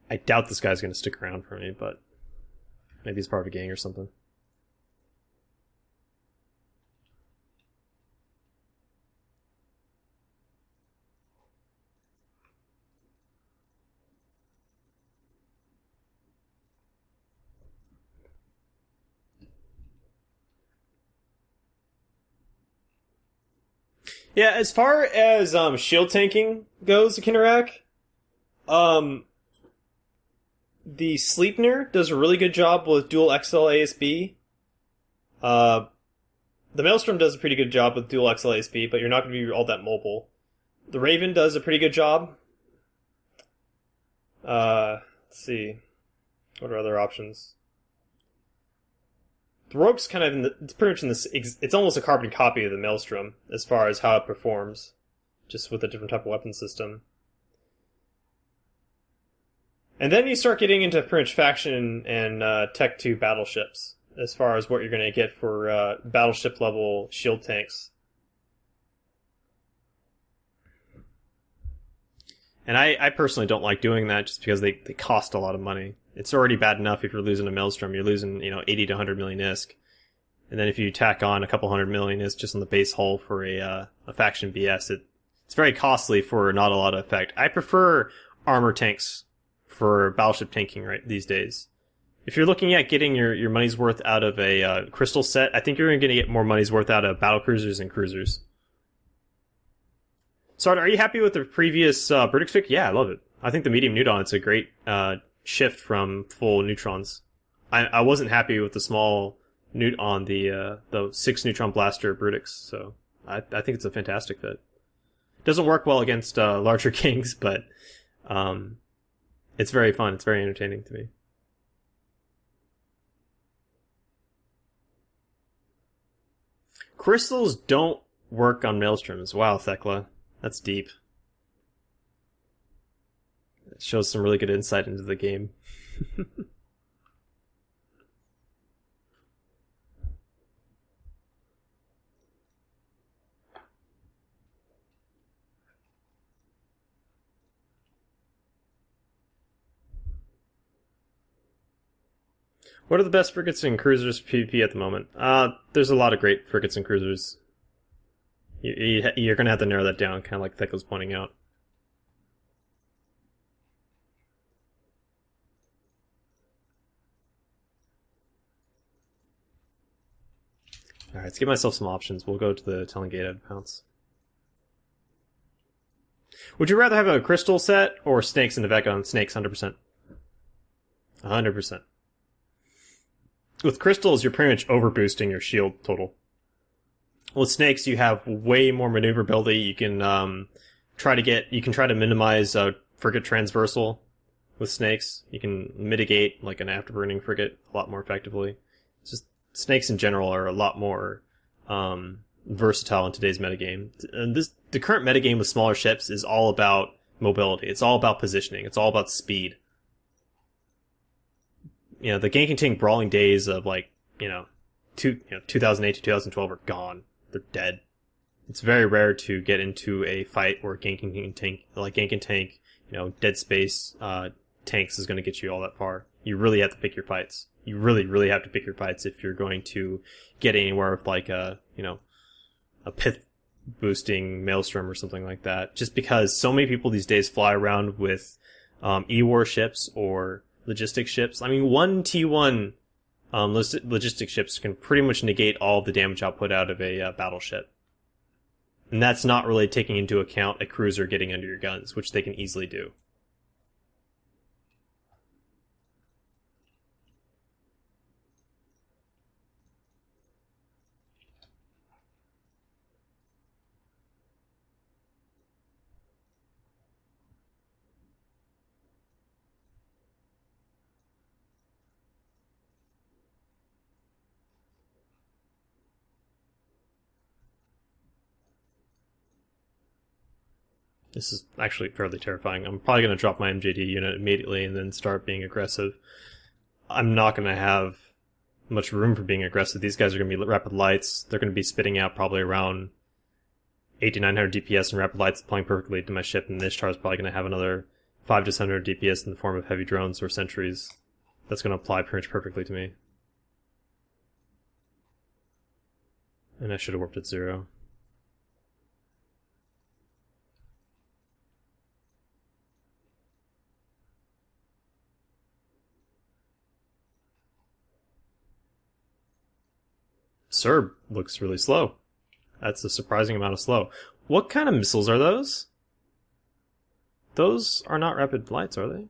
I doubt this guy's going to stick around for me, but maybe he's part of a gang or something. Yeah, as far as shield tanking goes, Kinnerak, the Sleipnir does a really good job with dual XL ASB. The Maelstrom does a pretty good job with dual XL ASB, but you're not going to be all that mobile. The Raven does a pretty good job. Let's see. What are other options? The Rogue's kind of it's pretty much in this, it's almost a carbon copy of the Maelstrom as far as how it performs, just with a different type of weapon system. And then you start getting into pretty much faction and Tech 2 battleships, as far as what you're going to get for battleship level shield tanks. And I personally don't like doing that just because they cost a lot of money. It's already bad enough if you're losing a Maelstrom. You're losing 80 to 100 million ISK. And then if you tack on a couple hundred million ISK just on the base hull for a faction BS, it's very costly for not a lot of effect. I prefer armor tanks for battleship tanking right these days. If you're looking at getting your money's worth out of a crystal set, I think you're going to get more money's worth out of battlecruisers and cruisers. Sard, are you happy with the previous Brutix pick? Yeah, I love it. I think the medium neutron, it's a great shift from full neutrons. I wasn't happy with the small neut on the 6 neutron blaster Brutix, so I think it's a fantastic fit. Doesn't work well against larger kings, but it's very fun. It's very entertaining to me. Crystals don't work on Maelstroms. Wow, Thekla. That's deep. It shows some really good insight into the game. What are the best frigates and cruisers for PvP at the moment? There's a lot of great frigates and cruisers. You're going to have to narrow that down, kind of like Thekla was pointing out. Alright, let's give myself some options. We'll go to the Telling Gate pounce. Would you rather have a crystal set or snakes in the Vega on snakes? 100%. 100%. With crystals, you're pretty much overboosting your shield total. With snakes, you have way more maneuverability. You can try to minimize frigate transversal with snakes. You can mitigate like an afterburning frigate a lot more effectively. It's just snakes in general are a lot more versatile in today's metagame. And the current metagame with smaller ships is all about mobility. It's all about positioning. It's all about speed. You know, the Genkin Tank brawling days of 2008 to 2012 are gone. They're dead. It's very rare to get into a fight where Genkin Tank, Dead Space tanks is going to get you all that far. You really have to pick your fights. You really, really have to pick your fights if you're going to get anywhere with a pith boosting Maelstrom or something like that. Just because so many people these days fly around with E-War ships or logistic ships. I mean, one T1 logistic ships can pretty much negate all the damage output out of a battleship. And that's not really taking into account a cruiser getting under your guns, which they can easily do. This is actually fairly terrifying. I'm probably going to drop my MJD unit immediately and then start being aggressive. I'm not going to have much room for being aggressive. These guys are going to be rapid lights. They're going to be spitting out probably around 8 to 900 DPS and rapid lights applying perfectly to my ship, and Ishtar is probably going to have another 5 to 700 DPS in the form of heavy drones or sentries. That's going to apply pretty much perfectly to me. And I should have warped at 0. Serb looks really slow. That's a surprising amount of slow. What kind of missiles are those? Those are not rapid lights, are they?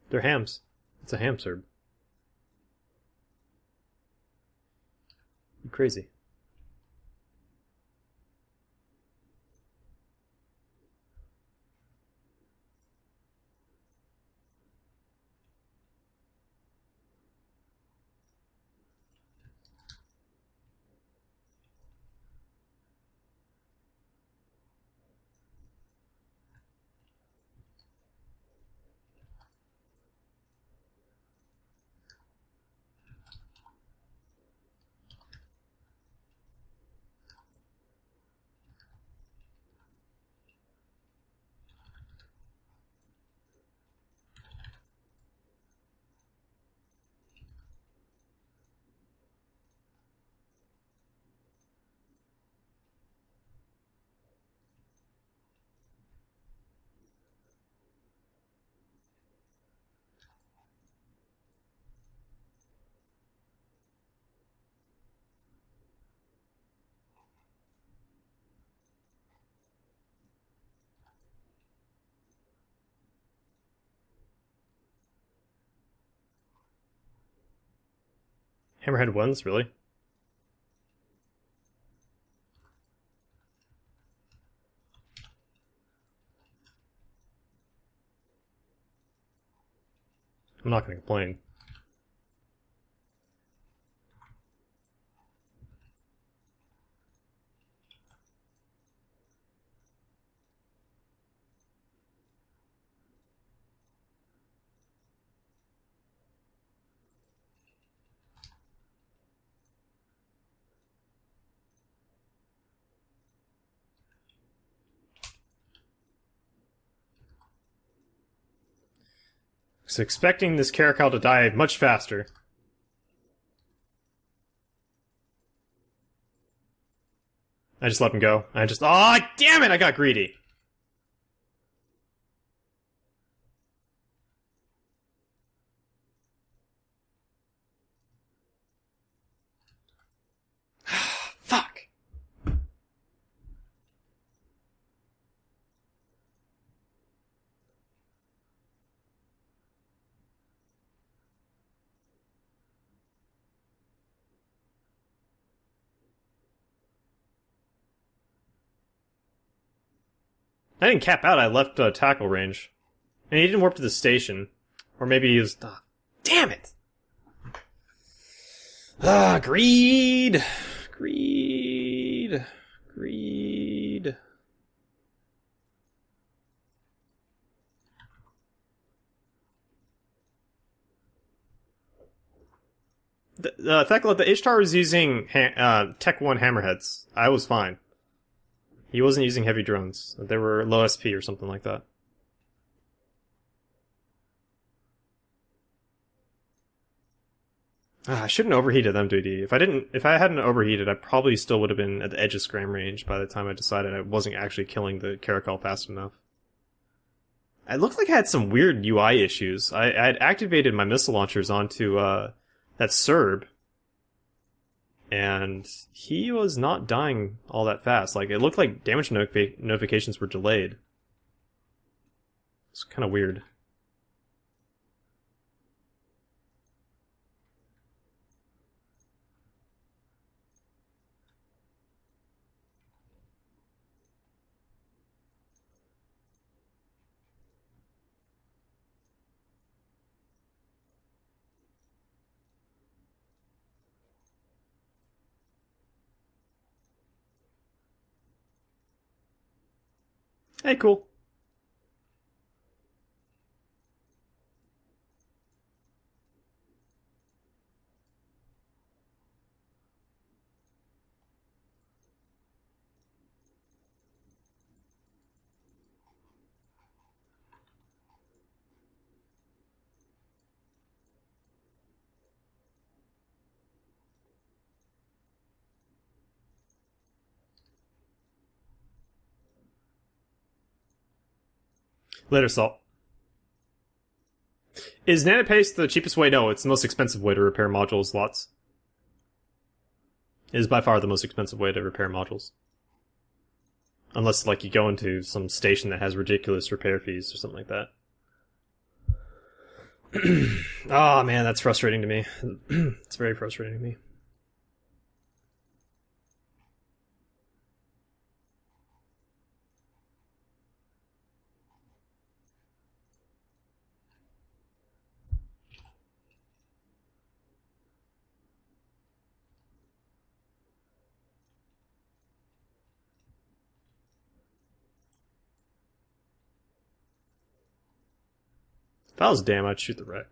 They're hams. It's a ham Serb. You're crazy. Hammerhead 1s, really? I'm not going to complain. I was expecting this Caracal to die much faster. I just let him go. Oh, damn it, I got greedy. I didn't cap out, I left tackle range. And he didn't warp to the station. Or maybe he was... damn it! Greed! Greed! Greed... Thekla, the H-Tower was using Tech 1 hammerheads. I was fine. He wasn't using heavy drones. They were low SP or something like that. I shouldn't have overheated MDD. If I hadn't overheated, I probably still would have been at the edge of scram range by the time I decided I wasn't actually killing the Caracal fast enough. It looked like I had some weird UI issues. I had activated my missile launchers onto that Serb, and he was not dying all that fast. Like, it looked like damage notifications were delayed. It's kind of weird. Hey, cool. Later, Salt. Is Nanopaste the cheapest way? No, it's the most expensive way to repair module slots. It is by far the most expensive way to repair modules. Unless, like, you go into some station that has ridiculous repair fees or something like that. Oh, man, that's frustrating to me. It's very frustrating to me. If I was damn, I'd shoot the wreck.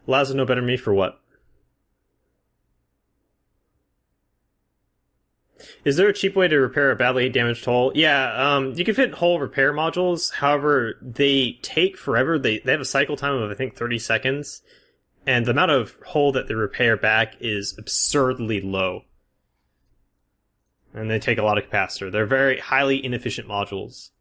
Lazo know better than me for what? Is there a cheap way to repair a badly damaged hull? Yeah, you can fit hull repair modules. However, they take forever. They have a cycle time of, I think, 30 seconds. And the amount of hull that they repair back is absurdly low. And they take a lot of capacitor. They're very highly inefficient modules.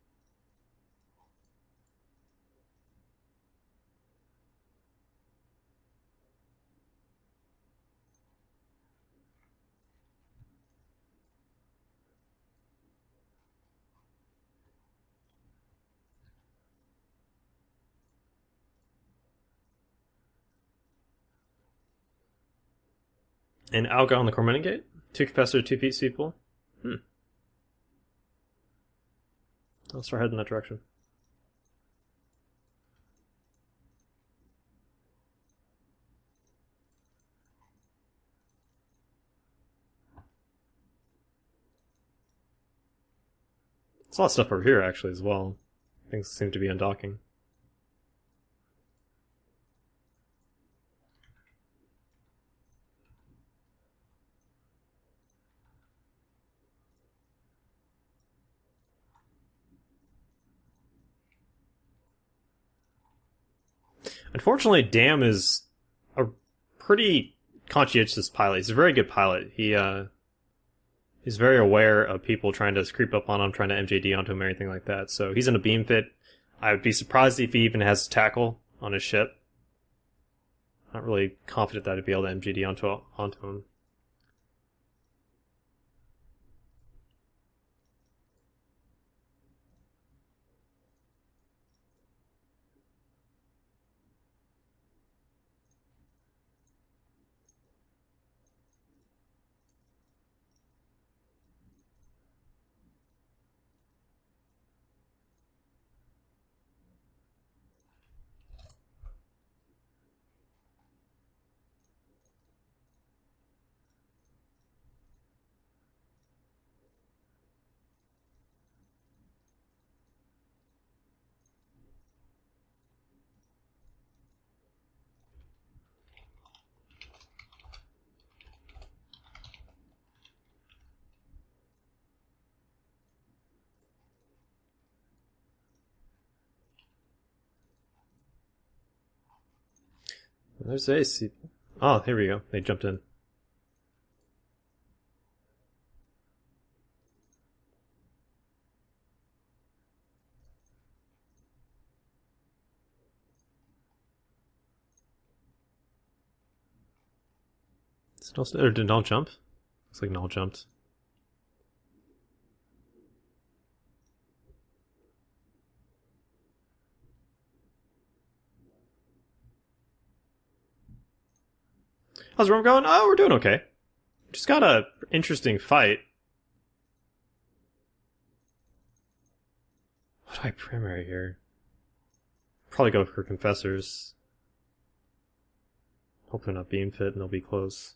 And Alga on the Cormending Gate? 2 capacitor, 2 feet speed pool? I'll start heading that direction. There's a lot of stuff over here, actually, as well. Things seem to be undocking. Unfortunately, Dam is a pretty conscientious pilot. He's a very good pilot. He He's very aware of people trying to creep up on him, trying to MJD onto him, or anything like that. So he's in a beam fit. I would be surprised if he even has tackle on his ship. Not really confident that I'd be able to MJD onto him. There's Ace. Oh, here we go. They jumped in. Or did Null jump? Looks like Null jumped. How's Rome going? Oh, we're doing okay. Just got a interesting fight. What do I primary here? Probably go for Confessors. Hope they're not beam fit and they'll be close.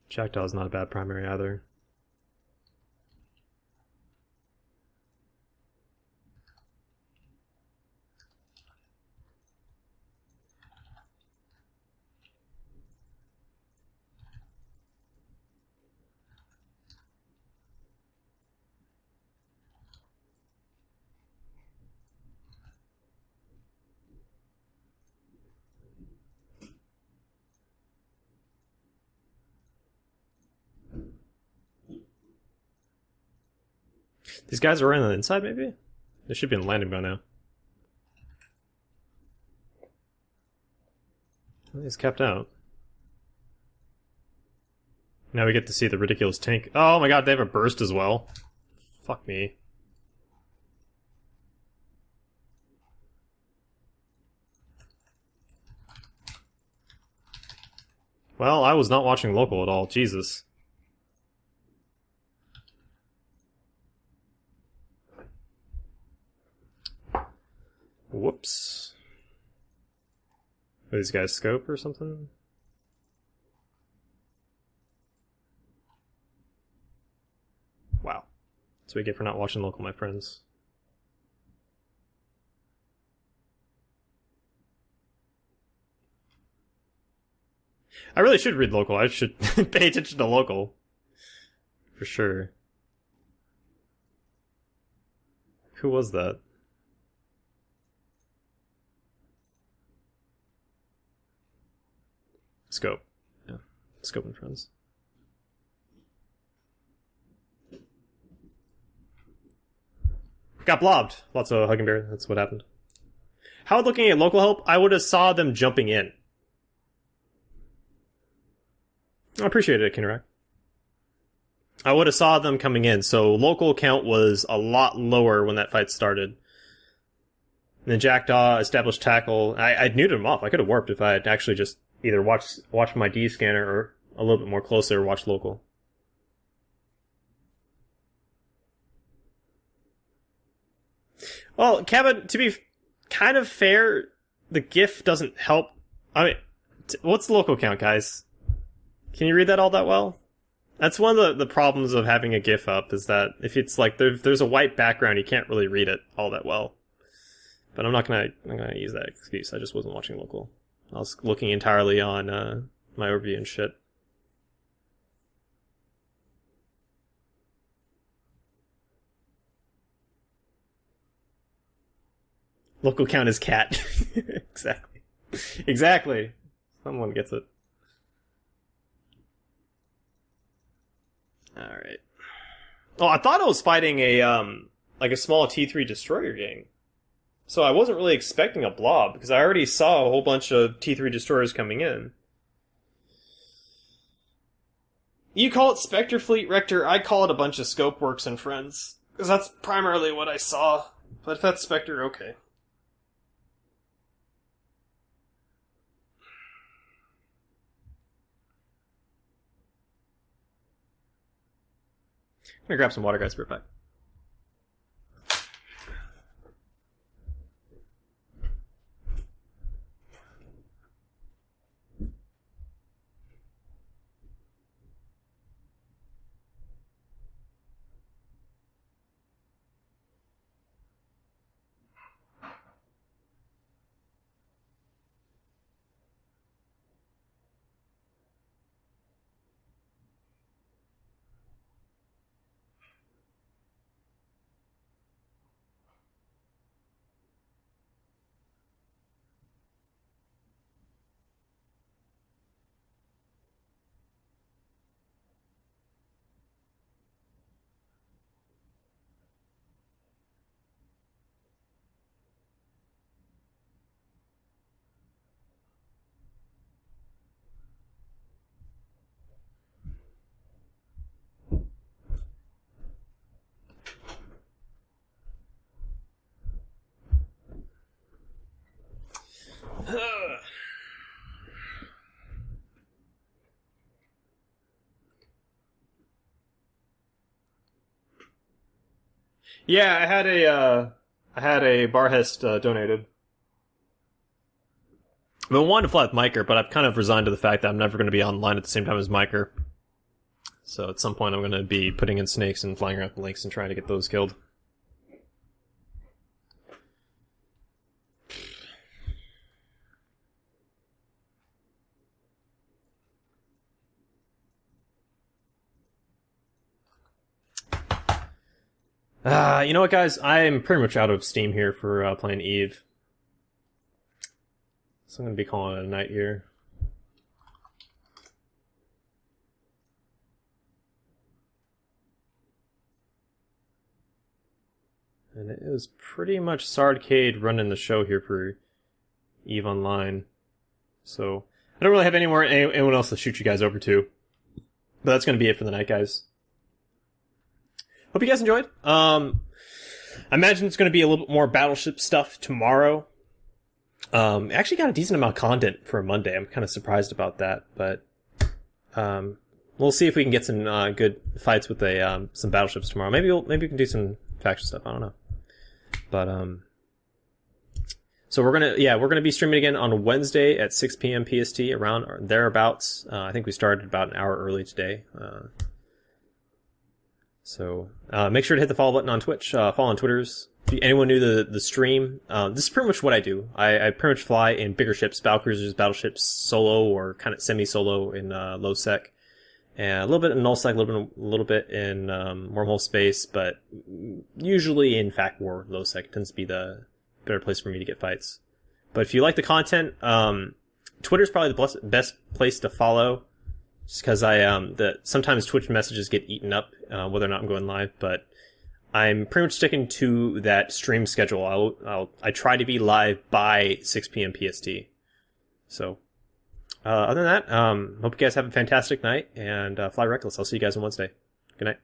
Jackdaw's not a bad primary either. These guys are on the inside, maybe? They should be in the landing by now. He's kept out. Now we get to see the ridiculous tank. Oh my god, they have a burst as well. Fuck me. Well, I was not watching local at all. Jesus. Whoops. Are these guys scope or something? Wow. That's what we get for not watching local, my friends. I really should read local. I should pay attention to local. For sure. Who was that? Scope. Yeah. Scope and friends. Got blobbed. Lots of Hugging Bear. That's what happened. How looking at local help, I would have saw them jumping in. I appreciate it, Kinnerak. I would have saw them coming in, so local count was a lot lower when that fight started. And then Jackdaw established tackle. I'd neutered him off. I could have warped if I had actually just either watched my D scanner or a little bit more closer or watched local. Well, Cabin, to be kind of fair, the GIF doesn't help. I mean, what's the local count, guys? Can you read that all that well? That's one of the problems of having a GIF up, is that if it's like there's a white background, you can't really read it all that well. But I'm not gonna use that excuse. I just wasn't watching local. I was looking entirely on my overview and shit. Local count is cat. Exactly. Exactly. Someone gets it. Alright. Oh, I thought I was fighting like a small T3 destroyer gang. So I wasn't really expecting a blob, because I already saw a whole bunch of T3 destroyers coming in. You call it Spectre Fleet, Rector, I call it a bunch of scope works and friends. Because that's primarily what I saw. But if that's Spectre, okay. I'm gonna grab some water, guys. Be right back. Yeah, I had a Barhest donated. I wanted to fly with Miker, but I've kind of resigned to the fact that I'm never going to be online at the same time as Miker. So at some point I'm going to be putting in snakes and flying around the links and trying to get those killed. You know what, guys? I'm pretty much out of steam here for playing Eve. So I'm going to be calling it a night here. And it is pretty much Sardcade running the show here for Eve Online. So I don't really have anyone else to shoot you guys over to. But that's going to be it for the night, guys. Hope you guys enjoyed. I imagine it's going to be a little bit more Battleship stuff tomorrow. Actually got a decent amount of content for a Monday. I'm kind of surprised about that, but we'll see if we can get some good fights with some battleships tomorrow. Maybe we can do some faction stuff. I don't know. But so we're gonna be streaming again on Wednesday at 6 p.m. PST, around or thereabouts. I think we started about an hour early today. So make sure to hit the follow button on Twitch. Follow on Twitters. If anyone new to the stream, this is pretty much what I do. I pretty much fly in bigger ships, battlecruisers, battleships, solo or kind of semi-solo in low sec, and a little bit in null sec, a little bit in wormhole space, but usually in fact war low sec tends to be the better place for me to get fights. But if you like the content, Twitter's probably the best place to follow. Just because sometimes Twitch messages get eaten up, whether or not I'm going live, but I'm pretty much sticking to that stream schedule. I try to be live by 6 p.m. PST. So, other than that, hope you guys have a fantastic night, and fly reckless. I'll see you guys on Wednesday. Good night.